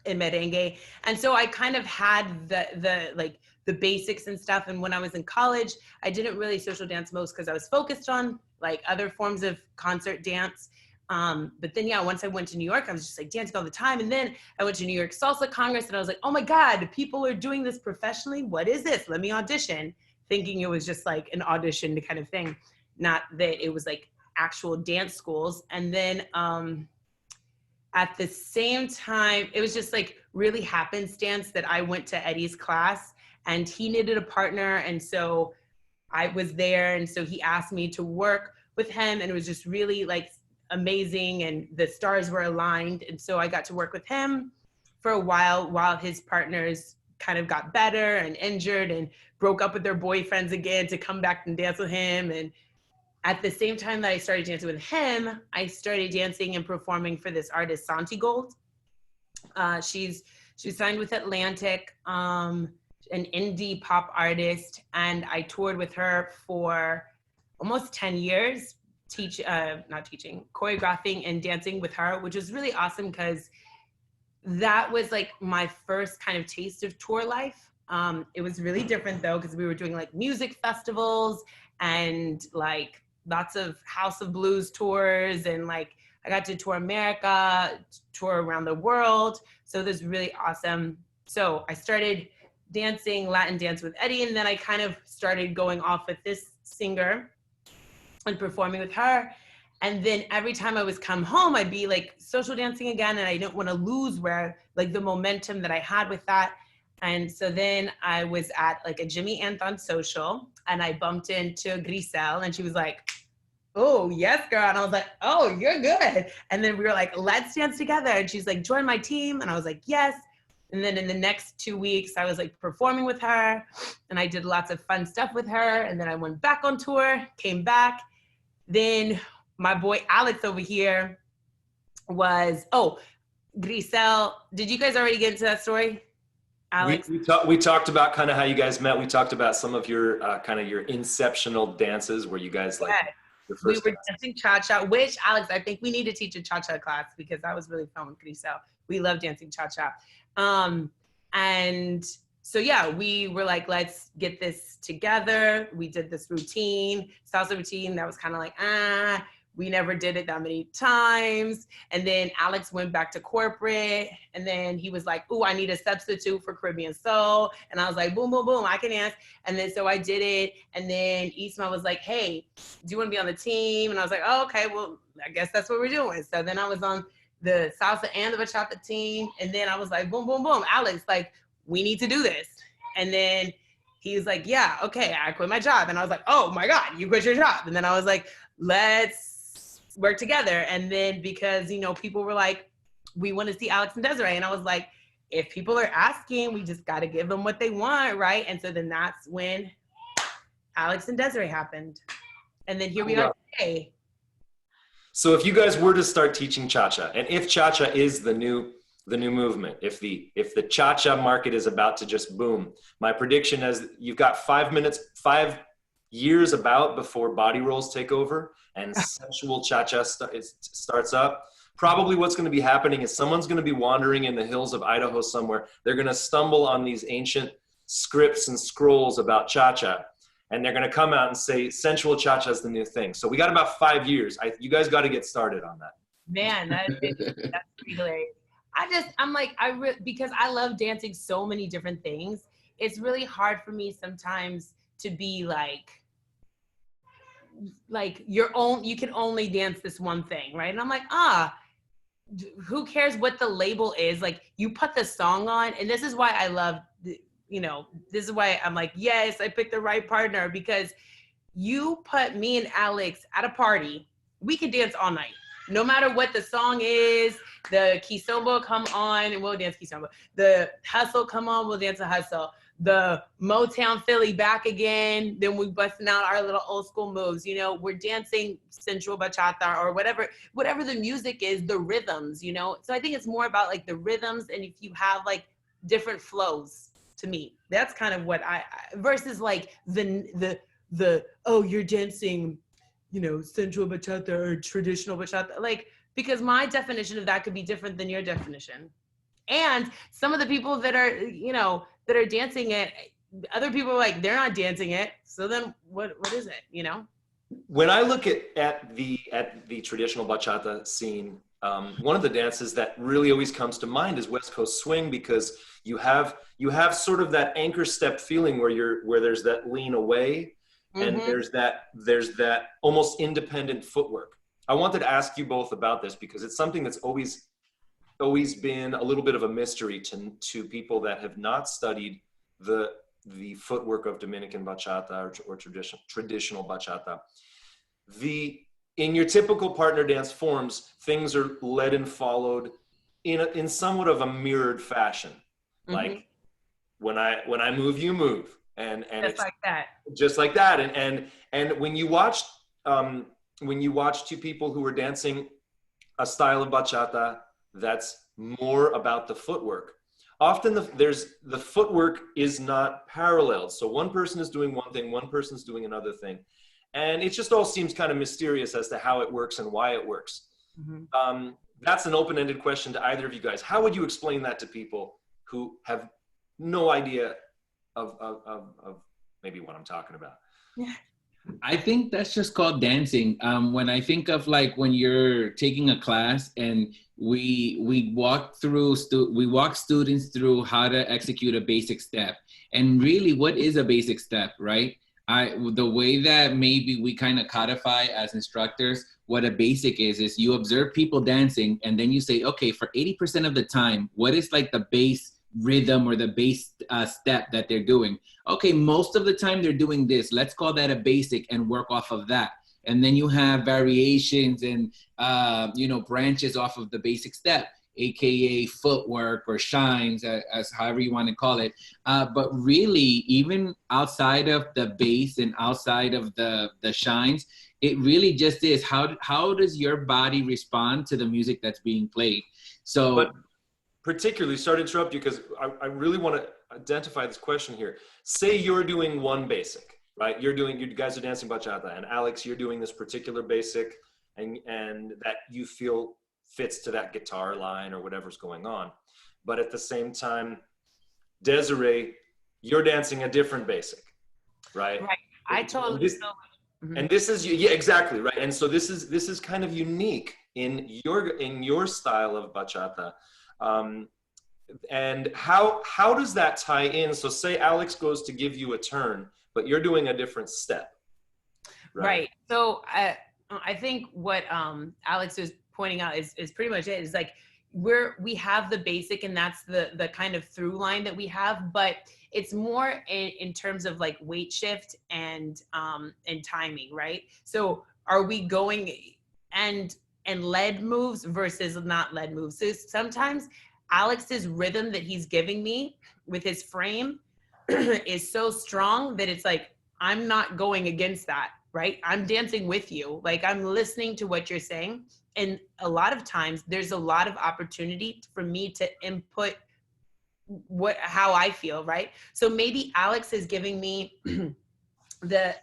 in merengue. And so I kind of had the basics and stuff. And when I was in college, I didn't really social dance most because I was focused on like other forms of concert dance. But then, yeah, once I went to New York, I was just like dancing all the time. And then I went to New York Salsa Congress, and I was like, oh my God, people are doing this professionally. What is this? Let me audition, thinking it was just like an audition kind of thing. Not that it was like actual dance schools. And then at the same time, it was just like really happenstance that I went to Eddie's class, and he needed a partner. And so I was there. And so he asked me to work with him, and it was just really like amazing, and the stars were aligned. And so I got to work with him for a while his partners kind of got better and injured and broke up with their boyfriends again to come back and dance with him. And at the same time that I started dancing with him, I started dancing and performing for this artist, Santi Gold. She's signed with Atlantic. an indie pop artist, and I toured with her for almost 10 years, not teaching, choreographing and dancing with her, which was really awesome because that was like my first kind of taste of tour life. It was really different though, because we were doing like music festivals and like lots of House of Blues tours, and like I got to tour America, tour around the world. So this was really awesome. So I started dancing Latin dance with Eddie, and then I kind of started going off with this singer and performing with her. And then every time I was come home, I'd be like social dancing again, and I didn't want to lose where like the momentum that I had with that. And so then I was at like a Jimmy Anthon social, and I bumped into Grisel, and she was like, "Oh yes, girl." And I was like, "Oh, you're good." And then we were like, "Let's dance together." And she's like, "Join my team." And I was like, "Yes." And then in the next 2 weeks, I was like performing with her, and I did lots of fun stuff with her. And then I went back on tour, came back. Then my boy Alex over here Grisel. Did you guys already get into that story? Alex? We talked about kind of how you guys met. We talked about some of your kind of your inceptional dances where you guys like your first we were dancing cha-cha, which Alex, I think we need to teach a cha-cha class because that was really fun with Grisel. We love dancing cha-cha. And so yeah, we were like, let's get this together. We did this routine, salsa routine that was kind of like, we never did it that many times. And then Alex went back to corporate, and then he was like, "Ooh, I need a substitute for Caribbean soul." And I was like, boom, boom, boom, I can dance. And then so I did it. And then Isma was like, "Hey, do you want to be on the team?" And I was like, "Oh, okay, well, I guess that's what we're doing." So then I was on the salsa and the bachata team. And then I was like, boom, boom, boom, Alex, like, we need to do this. And then he was like, "Yeah, okay, I quit my job." And I was like, "Oh my God, you quit your job." And then I was like, "Let's work together." And then because, you know, people were like, "We want to see Alex and Desiree." And I was like, if people are asking, we just got to give them what they want, right? And so then that's when Alex and Desiree happened. And then here we are today. So if you guys were to start teaching cha-cha, and if cha-cha is the new movement, if the cha-cha market is about to just boom, my prediction is you've got 5 years about before body rolls take over and sensual cha-cha starts up. Probably what's going to be happening is someone's going to be wandering in the hills of Idaho somewhere. They're going to stumble on these ancient scripts and scrolls about cha-cha, and they're going to come out and say sensual cha-cha is the new thing. So we got about 5 years. You guys got to get started on that. Man, that's pretty hilarious. Because I love dancing so many different things, it's really hard for me sometimes to be like you can only dance this one thing, right? And I'm like, who cares what the label is? Like, you put the song on, and this is why I love, this is why I'm like, yes, I picked the right partner, because you put me and Alex at a party, we could dance all night. No matter what the song is, the kizomba come on and we'll dance kizomba. The hustle come on, we'll dance a hustle. The Motown Philly back again, then we busting out our little old school moves. We're dancing sensual bachata or whatever the music is, the rhythms, So I think it's more about like the rhythms, and if you have like different flows, to me, that's kind of what I versus like the you're dancing, sensual bachata or traditional bachata, like, because my definition of that could be different than your definition. And some of the people that are, that are dancing it, other people are like, they're not dancing it. So then what is it, When I look at the traditional bachata scene, one of the dances that really always comes to mind is West Coast swing, because you have sort of that anchor step feeling where there's that lean away, and there's that almost independent footwork. I wanted to ask you both about this because it's something that's always been a little bit of a mystery to people that have not studied the footwork of Dominican bachata or traditional bachata. In your typical partner dance forms, things are led and followed in somewhat of a mirrored fashion. Like when I move, you move, and just like that. And when you watch two people who are dancing a style of bachata that's more about the footwork, often the footwork is not parallel. So one person is doing one thing, one person's doing another thing. And it just all seems kind of mysterious as to how it works and why it works. Mm-hmm. That's an open-ended question to either of you guys. How would you explain that to people who have no idea of maybe what I'm talking about? I think that's just called dancing. When I think of like when you're taking a class and we walk students through how to execute a basic step. And really, what is a basic step, right? The way that maybe we kind of codify as instructors, what a basic is you observe people dancing and then you say, okay, for 80% of the time, what is like the base rhythm or the base step that they're doing? Okay, most of the time they're doing this. Let's call that a basic and work off of that. And then you have variations and, branches off of the basic step, AKA footwork or shines, as however you want to call it. But really, even outside of the base and outside of the shines, it really just is how does your body respond to the music that's being played? So, but particularly, sorry to interrupt you because I really want to identify this question here. Say you're doing one basic, right? You guys are dancing bachata, and Alex, you're doing this particular basic, and that you feel fits to that guitar line or whatever's going on. But at the same time, Desiree, you're dancing a different basic, right? Right. I totally know. And this is, yeah, exactly, right. And so this is kind of unique in your style of bachata. And how does that tie in? So say Alex goes to give you a turn, but you're doing a different step. Right. So I think what Alex was pointing out is pretty much it. Is like we have the basic, and that's the kind of through line that we have, but it's more in terms of like weight shift and timing, right? So are we going and lead moves versus not lead moves? So sometimes Alex's rhythm that he's giving me with his frame is so strong that it's like, I'm not going against that, right? I'm dancing with you. Like I'm listening to what you're saying. And a lot of times there's a lot of opportunity for me to input how I feel, right? So maybe Alex is giving me the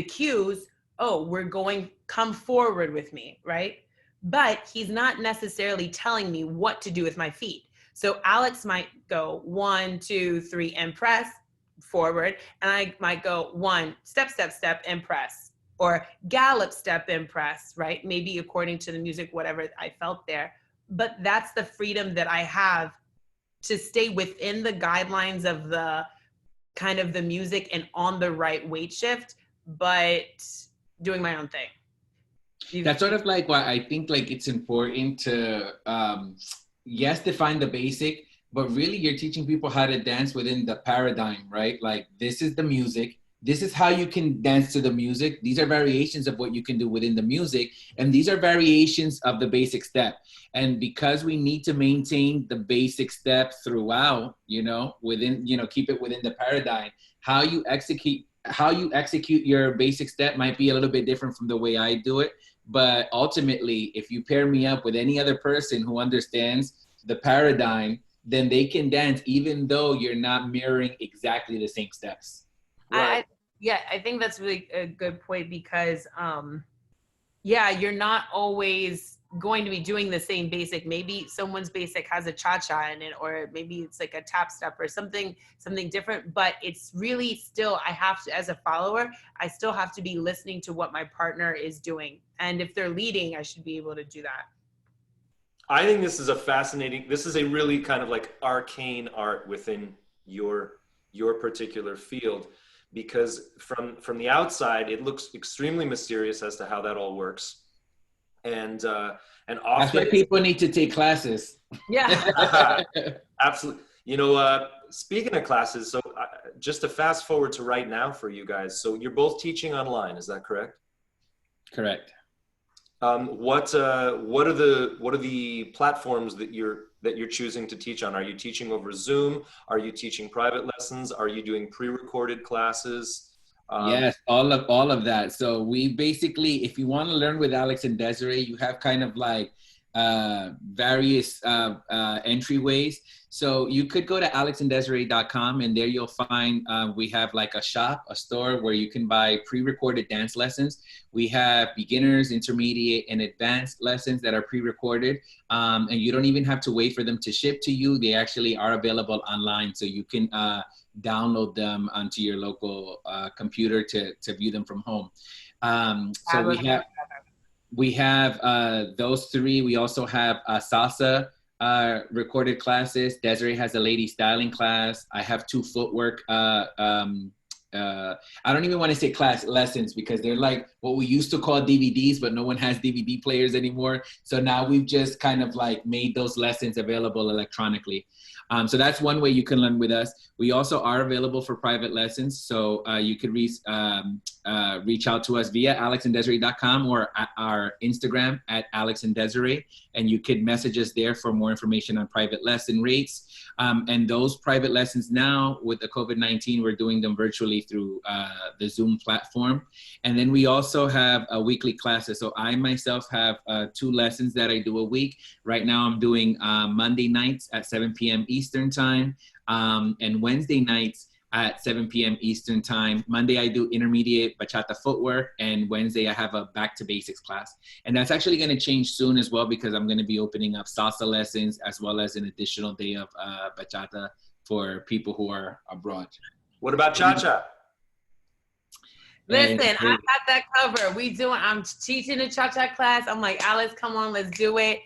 cues, oh, come forward with me, right? But he's not necessarily telling me what to do with my feet. So Alex might go 1, 2, 3 and press forward. And I might go 1, step, step, step and press, or gallop, step and press, right? Maybe according to the music, whatever I felt there. But that's the freedom that I have to stay within the guidelines of the kind of the music and on the right weight shift, but doing my own thing. That's sort of like why I think like it's important to, yes, define the basic, but really you're teaching people how to dance within the paradigm, right? Like this is the music. This is how you can dance to the music. These are variations of what you can do within the music. And these are variations of the basic step. And because we need to maintain the basic step throughout, within, keep it within the paradigm, how you execute your basic step might be a little bit different from the way I do it. But ultimately, if you pair me up with any other person who understands the paradigm, then they can dance even though you're not mirroring exactly the same steps. Right. I think that's really a good point because, you're not always going to be doing the same basic. Maybe someone's basic has a cha-cha in it, or maybe it's like a tap step or something different, but it's really still, I have to, as a follower, I still have to be listening to what my partner is doing. And if they're leading, I should be able to do that. I think this is a really kind of like arcane art within your particular field, because from the outside, it looks extremely mysterious as to how that all works. And often that's why people need to take classes. Yeah. Absolutely. Speaking of classes, so just to fast forward to right now for you guys. So you're both teaching online, is that correct? Correct. What are the platforms that you're choosing to teach on? Are you teaching over Zoom? Are you teaching private lessons? Are you doing pre-recorded classes? Yes, all of that. So we basically, if you want to learn with Alex and Desiree, you have kind of like various entryways. So you could go to alexanddesiree.com, and there you'll find we have like a shop, a store where you can buy pre-recorded dance lessons. We have beginners, intermediate, and advanced lessons that are pre-recorded, and you don't even have to wait for them to ship to you. They actually are available online, so you can download them onto your local computer to view them from home. So we have those three. We also have salsa recorded classes. Desiree has a lady styling class. I have 2 footwork. I don't even want to say class lessons, because they're like what we used to call DVDs, but no one has DVD players anymore. So now we've just kind of like made those lessons available electronically. So that's one way you can learn with us. We also are available for private lessons. So you could reach out to us via alexanddesiree.com or at our Instagram at Alex and Desiree. And you could message us there for more information on private lesson rates. And those private lessons now, with the COVID-19, we're doing them virtually through the Zoom platform. And then we also have weekly classes. So I myself have 2 lessons that I do a week. Right now I'm doing Monday nights at 7 p.m. Eastern time, and Wednesday nights at 7 p.m. Eastern time. Monday I do intermediate bachata footwork, and Wednesday I have a back to basics class. And that's actually going to change soon as well, because I'm going to be opening up salsa lessons as well as an additional day of bachata for people who are abroad. What about cha-cha? Listen, I got that covered. I'm teaching a cha-cha class. I'm like, Alex, come on, let's do it.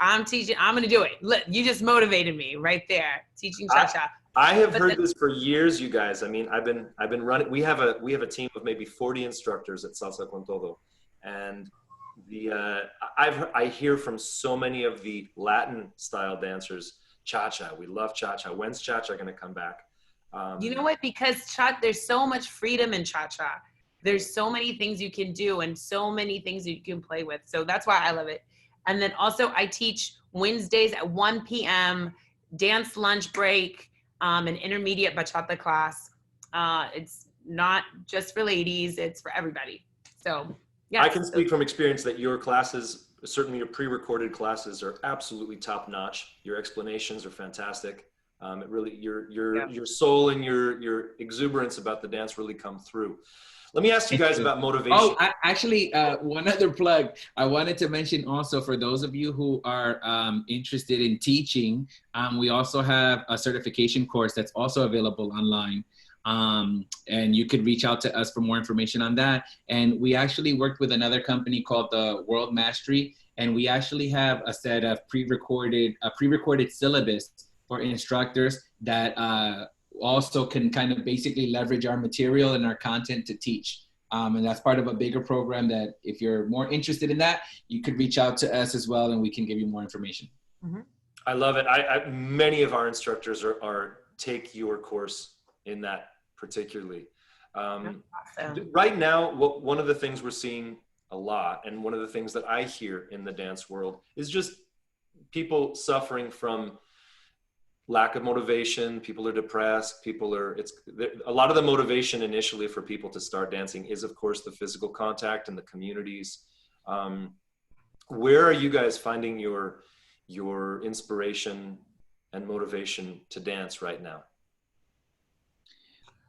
I'm teaching. I'm going to do it. Look, you just motivated me right there, teaching cha-cha. I have heard this for years, you guys. I mean, I've been running. We have a team of maybe 40 instructors at Salsa Con Todo, and I hear from so many of the Latin style dancers, cha-cha. We love cha-cha. When's cha-cha going to come back? You know what? Because there's so much freedom in cha-cha. There's so many things you can do and so many things you can play with. So that's why I love it. And then also I teach Wednesdays at 1 p.m. dance lunch break, an intermediate bachata class. It's not just for ladies, it's for everybody. So yeah. I can speak from experience that your classes, certainly your pre-recorded classes, are absolutely top notch. Your explanations are fantastic. It really, your soul and your exuberance about the dance really come through. Let me ask you guys about motivation. Oh, actually, one other plug. I wanted to mention also, for those of you who are interested in teaching, we also have a certification course that's also available online. And you could reach out to us for more information on that. And we actually worked with another company called the World Mastery, and we actually have a set of pre-recorded syllabus for instructors that also can kind of basically leverage our material and our content to teach. And that's part of a bigger program that if you're more interested in that, you could reach out to us as well, and we can give you more information. Mm-hmm. I love it. Many of our instructors are take your course in that particularly. Awesome. Right now, one of the things we're seeing a lot, and one of the things that I hear in the dance world, is just people suffering from lack of motivation. People are depressed. A lot of the motivation initially for people to start dancing is, of course, the physical contact and the communities. Where are you guys finding your inspiration and motivation to dance right now?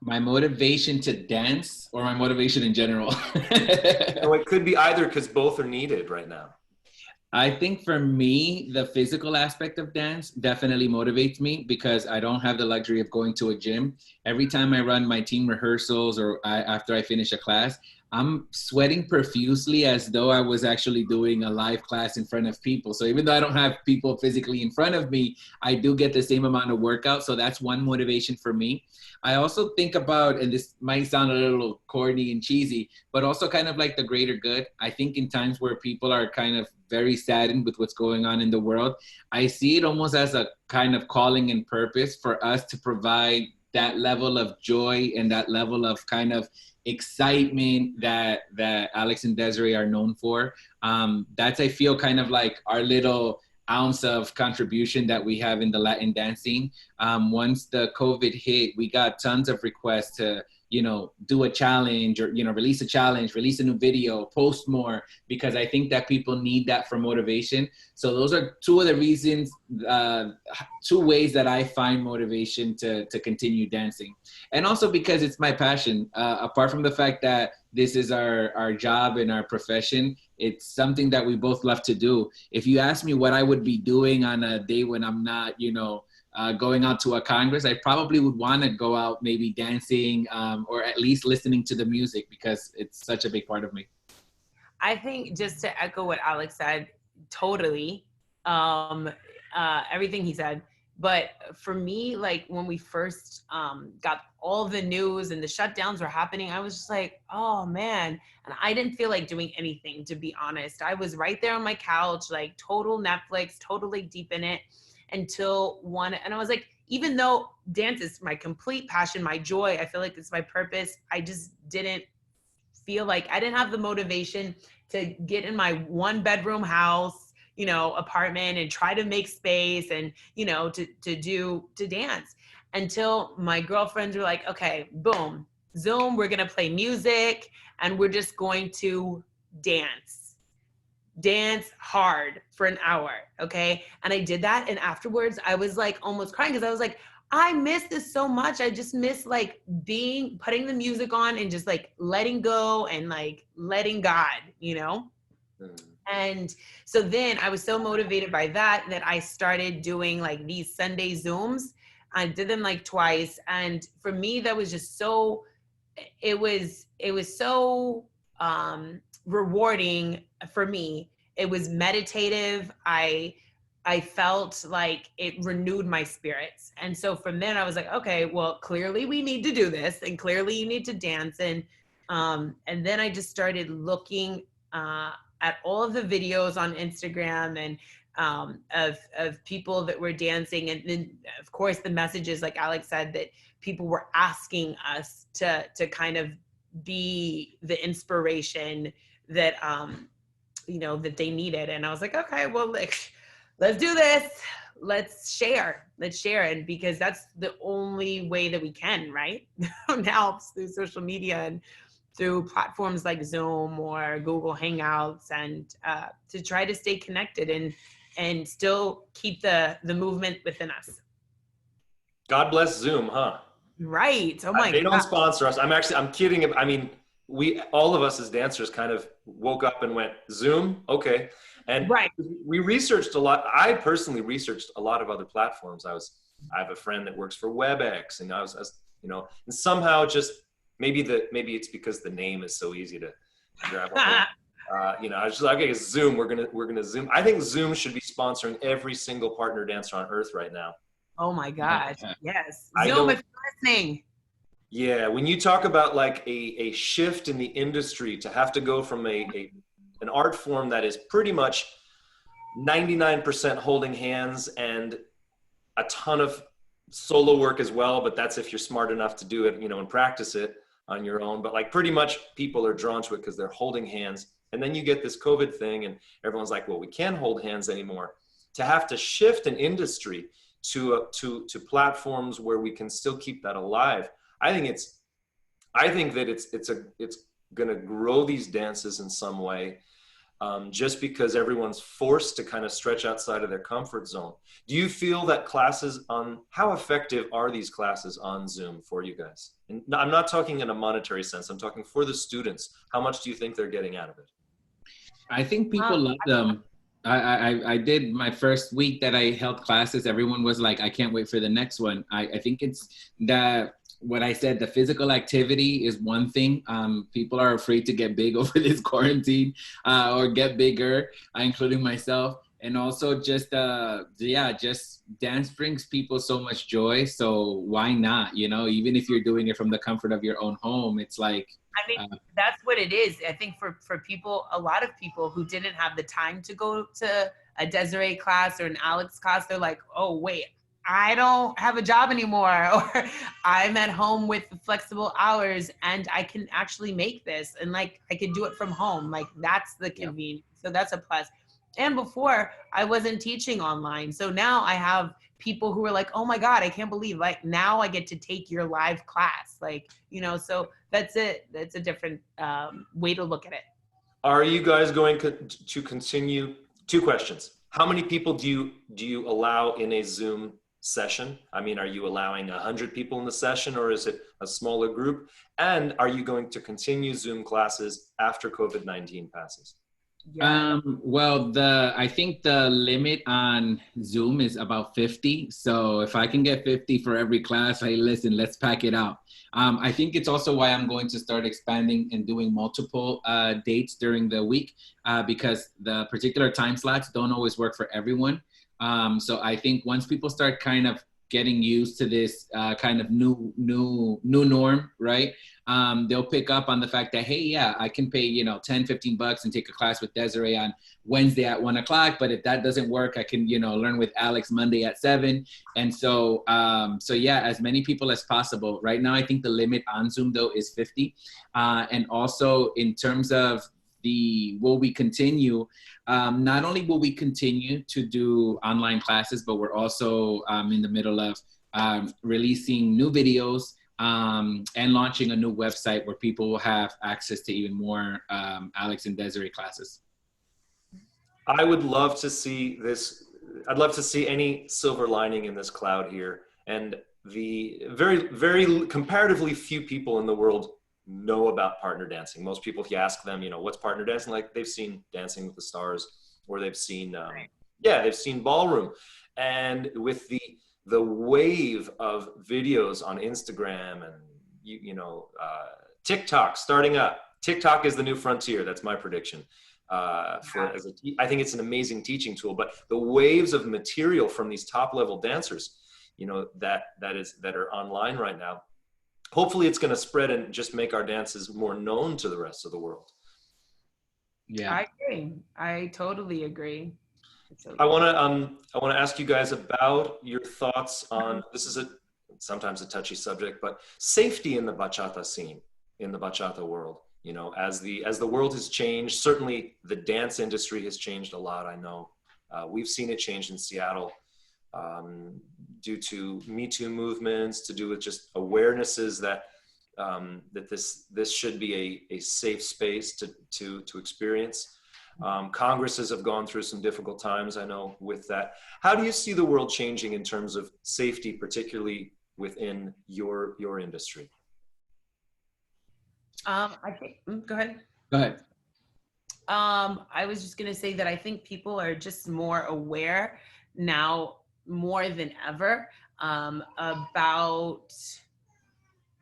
My motivation to dance, or my motivation in general? No, it could be either, because both are needed right now. I think for me, the physical aspect of dance definitely motivates me, because I don't have the luxury of going to a gym. Every time I run my team rehearsals or after I finish a class, I'm sweating profusely as though I was actually doing a live class in front of people. So even though I don't have people physically in front of me, I do get the same amount of workout. So that's one motivation for me. I also think about, and this might sound a little corny and cheesy, but also kind of like the greater good. I think in times where people are kind of very saddened with what's going on in the world, I see it almost as a kind of calling and purpose for us to provide that level of joy and that level of kind of excitement that Alex and Desiree are known for. That's, I feel, kind of like our little ounce of contribution that we have in the Latin dance scene. Once the COVID hit, we got tons of requests to, do a challenge or, release a challenge, release a new video, post more, because I think that people need that for motivation. So those are two of the reasons, two ways that I find motivation to continue dancing. And also because it's my passion. Apart from the fact that this is our job and our profession, it's something that we both love to do. If you ask me what I would be doing on a day when I'm not, going out to a congress, I probably would want to go out maybe dancing, or at least listening to the music, because it's such a big part of me. I think, just to echo what Alex said, totally, everything he said. But for me, like when we first got all the news and the shutdowns were happening, I was just like, oh man. And I didn't feel like doing anything, to be honest. I was right there on my couch, like total Netflix, totally deep in it, until one. And I was like, even though dance is my complete passion, my joy, I feel like it's my purpose, I just didn't feel like, I didn't have the motivation to get in my 1-bedroom house, apartment, and try to make space and, to dance, until my girlfriends were like, okay, boom, Zoom, we're going to play music and we're just going to dance hard for an hour. Okay. And I did that. And afterwards I was like almost crying, because I was like, I miss this so much. I just miss like putting the music on and just like letting go and like letting God, And so then I was so motivated by that I started doing like these Sunday Zooms. I did them like twice. And for me, that was just so, it was so rewarding for me. It was meditative. I felt like it renewed my spirits. And so from then I was like, okay, well, clearly we need to do this, and clearly you need to dance. And then I just started looking at all of the videos on Instagram and of people that were dancing. And then of course the messages, like Alex said, that people were asking us to kind of be the inspiration that, that they needed. And I was like, okay, well, let's do this. Let's share. And because that's the only way that we can, right? Now through social media and through platforms like Zoom or Google Hangouts, and to try to stay connected and still keep the movement within us. God bless Zoom, huh? Right. Oh my God. They don't sponsor us. I'm kidding. I mean, all of us as dancers kind of woke up and went, Zoom? Okay. And right. We researched a lot. I personally researched a lot of other platforms. I have a friend that works for WebEx, and I was and somehow just maybe it's because the name is so easy to grab on. I was just like, okay, Zoom, we're gonna Zoom. I think Zoom should be sponsoring every single partner dancer on earth right now. Oh my gosh. Yes. Zoom, if you're listening. Yeah, when you talk about like a shift in the industry to have to go from an art form that is pretty much 99% holding hands and a ton of solo work as well, but that's if you're smart enough to do it, and practice it on your own. But like pretty much people are drawn to it because they're holding hands. And then you get this COVID thing and everyone's like, well, we can't hold hands anymore. To have to shift an industry to platforms where we can still keep that alive. I think that it's going to grow these dances in some way, just because everyone's forced to kind of stretch outside of their comfort zone. Do you feel that how effective are these classes on Zoom for you guys? And I'm not talking in a monetary sense. I'm talking for the students. How much do you think they're getting out of it? I think people love them. I did my first week that I held classes. Everyone was like, I can't wait for the next one. I think it's that what I said, the physical activity is one thing. People are afraid to get big over this quarantine, or get bigger, including myself. And also just dance brings people so much joy. So why not, even if you're doing it from the comfort of your own home, it's like, I mean, that's what it is. I think for people, a lot of people who didn't have the time to go to a Desiree class or an Alex class, they're like, oh, wait, I don't have a job anymore, or I'm at home with flexible hours and I can actually make this, and like I can do it from home. Like that's the convenience. So that's a plus. And before I wasn't teaching online. So now I have people who are like, oh my God, I can't believe, like, now I get to take your live class. Like, so that's it. That's a different way to look at it. Are you guys going to continue? Two questions. How many people do you allow in a Zoom session? I mean, are you allowing 100 people in the session, or is it a smaller group? And are you going to continue Zoom classes after COVID-19 passes? Yeah. Well, I think the limit on Zoom is about 50. So if I can get 50 for every class, hey, listen, let's pack it out. I think it's also why I'm going to start expanding and doing multiple dates during the week, because the particular time slots don't always work for everyone. So I think once people start kind of getting used to this kind of new norm, right? They'll pick up on the fact that, hey, yeah, I can pay, $10-15 and take a class with Desiree on Wednesday at 1:00. But if that doesn't work, I can, learn with Alex Monday at 7. And so yeah, as many people as possible. Right now, I think the limit on Zoom though is 50. And also in terms of will we continue, not only will we continue to do online classes, but we're also in the middle of releasing new videos and launching a new website where people will have access to even more Alex and Desiree classes. I would love to see this. I'd love to see any silver lining in this cloud here. And the very, very comparatively few people in the world know about partner dancing. Most people, if you ask them, what's partner dancing, like they've seen Dancing with the Stars, or they've seen, they've seen Ballroom. And with the wave of videos on Instagram and TikTok starting up. TikTok is the new frontier. That's my prediction. I think it's an amazing teaching tool. But the waves of material from these top level dancers, that are online right now. Hopefully it's going to spread and just make our dances more known to the rest of the world. Yeah, I agree. I totally agree. I want to ask you guys about your thoughts on, this is sometimes a touchy subject, but safety in the bachata scene, in the bachata world. As the world has changed, certainly the dance industry has changed a lot. I know we've seen it change in Seattle. Due to Me Too movements, to do with just awarenesses that this should be a safe space to experience. Congresses have gone through some difficult times, I know, with that. How do you see the world changing in terms of safety, particularly within your industry? I think. Go ahead. go ahead. I was just gonna say that I think people are just more aware now, more than ever, about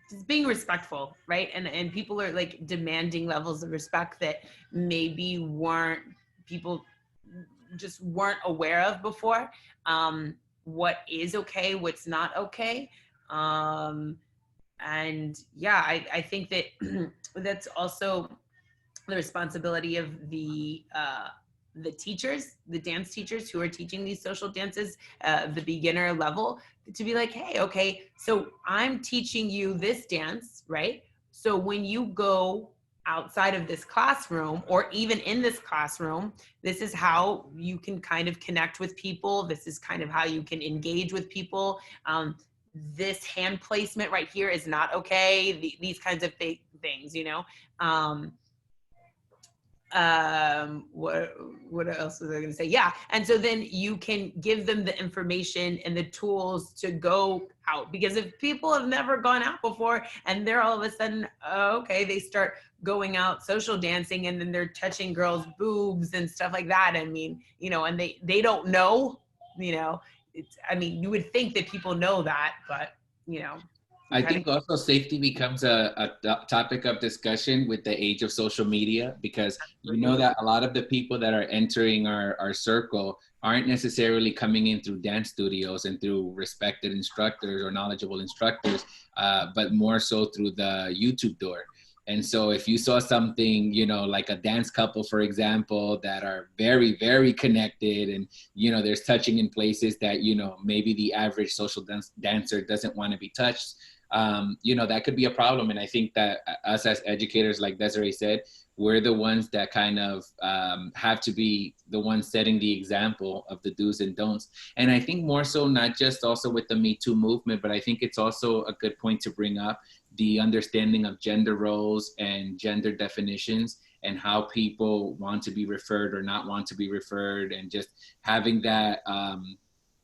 just being respectful, right? And people are like demanding levels of respect that maybe people just weren't aware of before. What is okay, what's not okay. And yeah, I think that that's also the responsibility of the teachers, the dance teachers who are teaching these social dances, the beginner level, to be like, hey, okay, so I'm teaching you this dance, right? So when you go outside of this classroom, or even in this classroom, this is how you can kind of connect with people. This is kind of how you can engage with people. This hand placement right here is not okay. These kinds of things, what else was I going to say? Yeah. And so then you can give them the information and the tools to go out, because if people have never gone out before and they're all of a sudden, okay, they start going out social dancing and then they're touching girls' boobs and stuff like that. I mean, and they don't know, you would think that people know that, but I think also safety becomes a topic of discussion with the age of social media, because that a lot of the people that are entering our circle aren't necessarily coming in through dance studios and through respected instructors or knowledgeable instructors, but more so through the YouTube door. And so if you saw something, like a dance couple, for example, that are very, very connected and, there's touching in places that, maybe the average social dancer doesn't want to be touched. you know, that could be a problem. And I think that us as educators, like Desiree said, we're the ones that kind of have to be the ones setting the example of the do's and don'ts. And I think more so, not just also with the Me Too movement, but I think it's also a good point to bring up the understanding of gender roles and gender definitions and how people want to be referred or not want to be referred, and just having that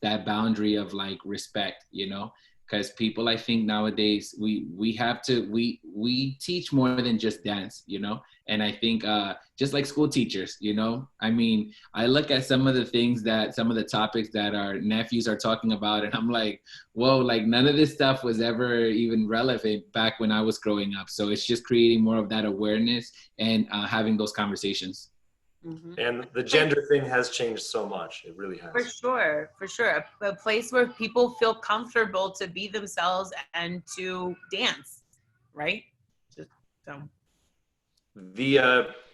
that boundary of like respect, you know, because people, I think nowadays we have to we teach more than just dance, you know. And I think just like school teachers, you know, I mean, I look at some of the things that some of the topics that our nephews are talking about, and I'm like, whoa, like none of this stuff was ever even relevant back when I was growing up. So it's just creating more of that awareness and having those conversations. Mm-hmm. And the gender thing has changed so much. It really has. For sure. A place where people feel comfortable to be themselves and to dance, right? Just so.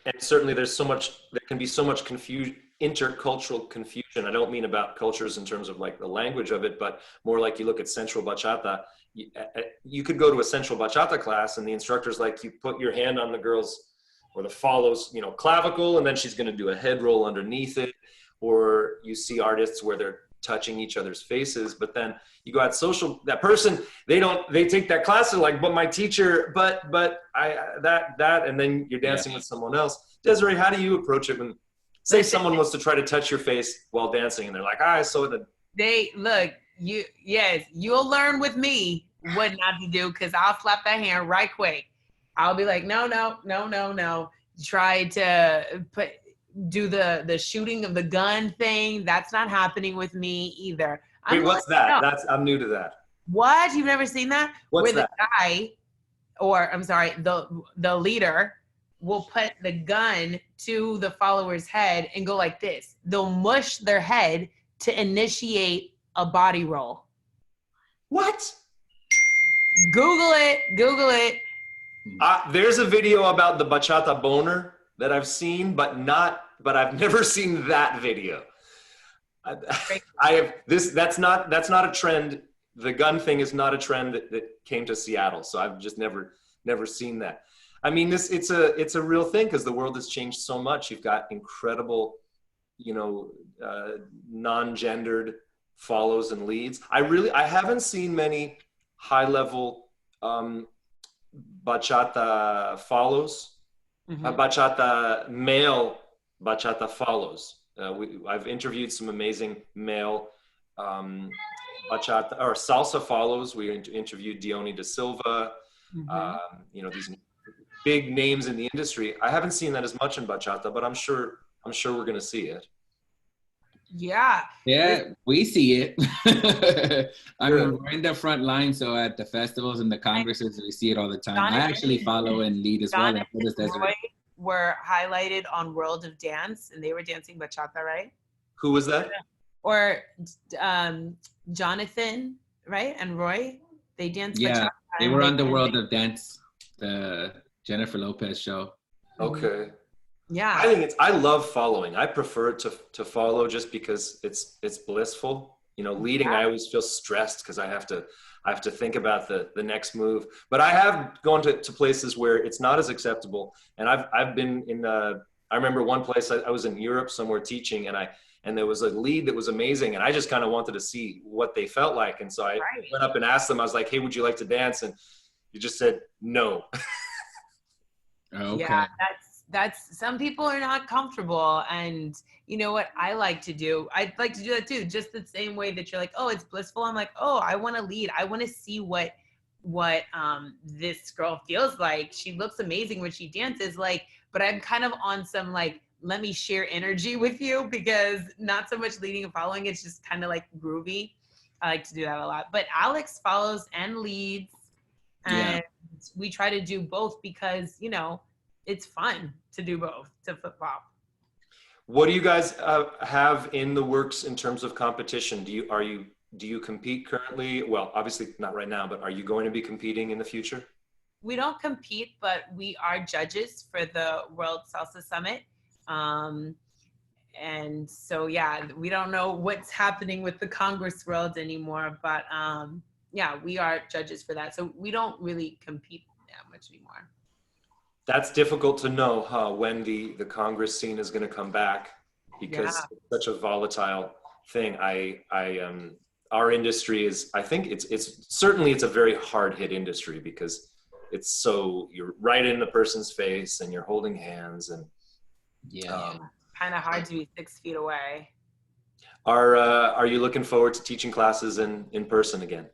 And certainly there can be so much intercultural confusion. I don't mean about cultures in terms of like the language of it, but more like you look at Central Bachata. You could go to a Central Bachata class and the instructor's like, you put your hand on the girl's or the follows, you know, clavicle, and then she's going to do a head roll underneath it. Or you see artists where they're touching each other's faces, but then you go at social, that person, they take that class and like, but my teacher, but and then you're dancing with someone else. Desiree, how do you approach it when, say someone wants to try to touch your face while dancing and they're like, you'll learn with me what not to do, because I'll slap that hand right quick. I'll be like, no. Try to do the shooting of the gun thing. That's not happening with me either. Wait, what's that? No. I'm new to that. What? You've never seen that? What's that? The guy, the leader will put the gun to the follower's head and go like this. They'll mush their head to initiate a body roll. What? Google it. There's a video about the bachata boner that I've seen, but I've never seen that video. That's not a trend. The gun thing is not a trend that came to Seattle. So I've just never seen that. I mean, it's a real thing because the world has changed so much. You've got incredible, you know, non-gendered follows and leads. I haven't seen many high level, bachata follows, male bachata follows. I've interviewed some amazing male bachata or salsa follows. We interviewed Diony Da Silva, you know, these big names in the industry. I haven't seen that as much in bachata, but I'm sure we're going to see it. Yeah, we see it. I mean, we're in the front line, so at the festivals and the congresses, we see it all the time. I actually follow and lead as well. Roy were highlighted on World of Dance, and they were dancing bachata, right? Who was that? Or Jonathan, right? And Roy, they danced bachata. They were on the World of Dance, the Jennifer Lopez show. Okay. Yeah, I love following. I prefer to follow just because it's blissful. You know, leading, I always feel stressed because I have to think about the next move. But I have gone to places where it's not as acceptable. And I've been in I remember one place I was in Europe somewhere teaching, and there was a lead that was amazing, and I just kind of wanted to see what they felt like. And so I went up and asked them. I was like, "Hey, would you like to dance?" And you just said no. Okay. Yeah, that's some people are not comfortable, and you know what I like to do? I'd like to do that too, just the same way that you're like, oh, it's blissful. I'm like, oh, I want to lead. I want to see what this girl feels like. She looks amazing when she dances, like, but I'm kind of on some like, let me share energy with you, because not so much leading and following, it's just kind of like groovy. I like to do that a lot. But Alex follows and leads, and we try to do both because, you know, it's fun to do both, to flip-flop. What do you guys have in the works in terms of competition? Do you compete currently? Well, obviously not right now, but are you going to be competing in the future? We don't compete, but we are judges for the World Salsa Summit. And so, yeah, we don't know what's happening with the Congress World anymore, but yeah, we are judges for that. So we don't really compete that much anymore. That's difficult to know, huh, when the Congress scene is going to come back, Yeah. because it's such a volatile thing. Our industry is, I think it's certainly, it's a very hard hit industry because it's so, you're right in the person's face and you're holding hands and Yeah. Kind of hard to be 6 feet away. are you looking forward to teaching classes in person again?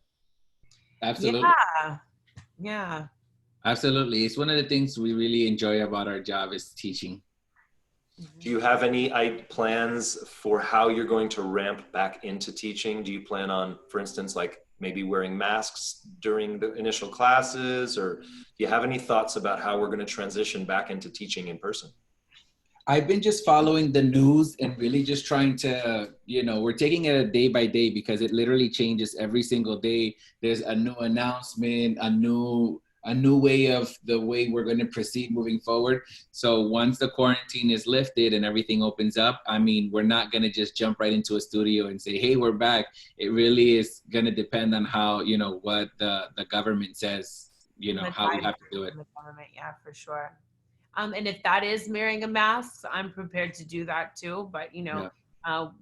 Absolutely. Yeah. Yeah. Absolutely. It's one of the things we really enjoy about our job is teaching. Do you have any plans for how you're going to ramp back into teaching? Do you plan on, for instance, like maybe wearing masks during the initial classes, or do you have any thoughts about how we're going to transition back into teaching in person? I've been just following the news and really just trying to, we're taking it a day by day because it literally changes every single day. There's a new announcement, a new way of the way we're going to proceed moving forward. So once the quarantine is lifted and everything opens up, I mean, we're not going to just jump right into a studio and say, hey, we're back. It really is going to depend on how, what the government says, how we have to do it. The government, yeah, for sure. And if that is wearing a mask, I'm prepared to do that too. But,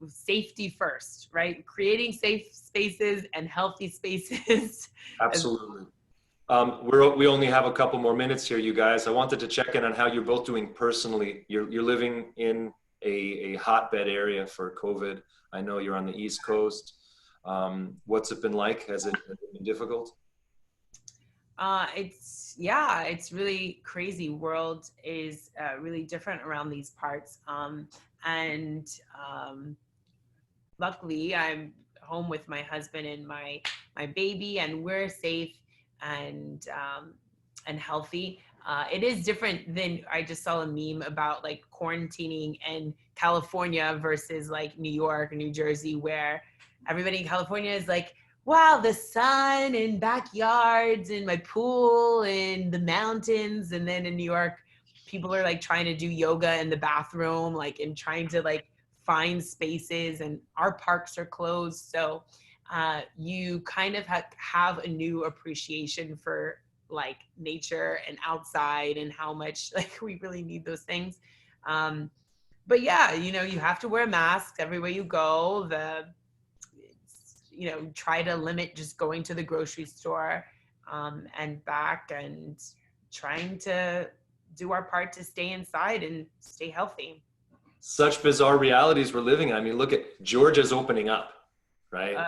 safety first, right? Creating safe spaces and healthy spaces. Absolutely. We only have a couple more minutes here, you guys. I wanted to check in on how you're both doing personally. You're living in a hotbed area for COVID. I know you're on the East Coast. What's it been like? Has it been difficult? It's really crazy. World is really different around these parts. Luckily I'm home with my husband and my baby, and we're safe and healthy. It is different than, I just saw a meme about like quarantining in California versus like New York or New Jersey, where everybody in California is like, wow, the sun and backyards and my pool and the mountains. And then in New York, people are like trying to do yoga in the bathroom, like, and trying to like find spaces, and our parks are closed. So you kind of have a new appreciation for like nature and outside and how much like we really need those things. But yeah, you have to wear a mask everywhere you go. Try to limit just going to the grocery store and back, and trying to do our part to stay inside and stay healthy. Such bizarre realities we're living in. I mean, look at Georgia's opening up, right?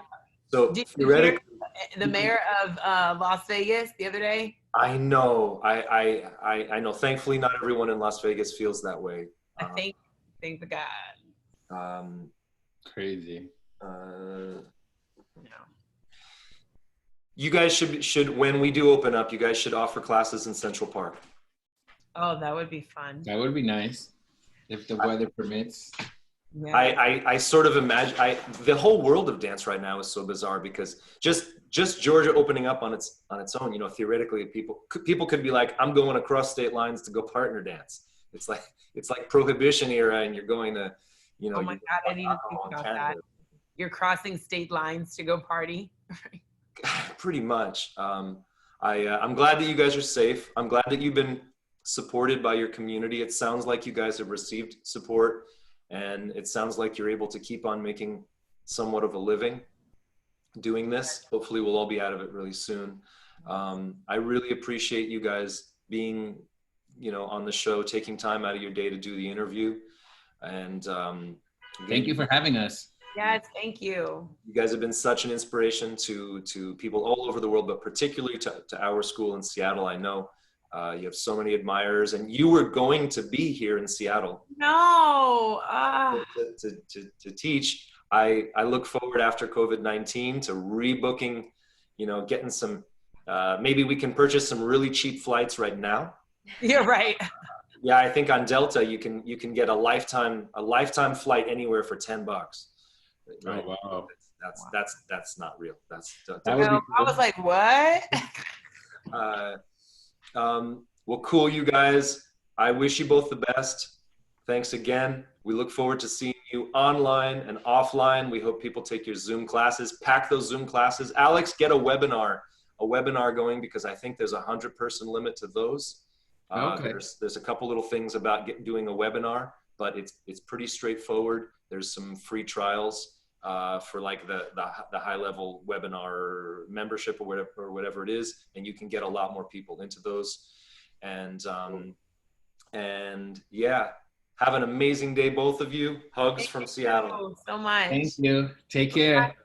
So Did you theoretically, hear the mayor of Las Vegas the other day? I know. I know. Thankfully, not everyone in Las Vegas feels that way. Thank the God. Crazy. You guys should when we do open up, you guys should offer classes in Central Park. Oh, that would be fun. That would be nice if the weather permits. Yeah. I sort of imagine the whole world of dance right now is so bizarre because just Georgia opening up on its own, theoretically people could be like, I'm going across state lines to go partner dance. It's like prohibition era, and you're going to, oh my God, I didn't even think about that. You're crossing state lines to go party. Pretty much. I'm glad that you guys are safe. I'm glad that you've been supported by your community. It sounds like you guys have received support, and it sounds like you're able to keep on making somewhat of a living doing this. Hopefully we'll all be out of it really soon. I really appreciate you guys being, on the show, taking time out of your day to do the interview. And thank you for having us. Yes, thank you. You guys have been such an inspiration to people all over the world, but particularly to our school in Seattle. I know you have so many admirers, and you were going to be here in Seattle. No. To teach. I look forward after COVID-19 to rebooking, getting some, maybe we can purchase some really cheap flights right now. You're right. Yeah, I think on Delta you can get a lifetime flight anywhere for $10. Right? Oh wow. That's not real. That would be cool. I was like, what? Well, cool, you guys. I wish you both the best. Thanks again. We look forward to seeing you online and offline. We hope people take your Zoom classes, pack those Zoom classes. Alex, get a webinar going, because I think there's a 100-person limit to those. Okay. There's a couple little things about doing a webinar, but it's pretty straightforward. There's some free trials for like the high level webinar membership or whatever it is, and you can get a lot more people into those. And yeah, have an amazing day, both of you. Hugs from Seattle. Thank you so much. Thank you. Take care.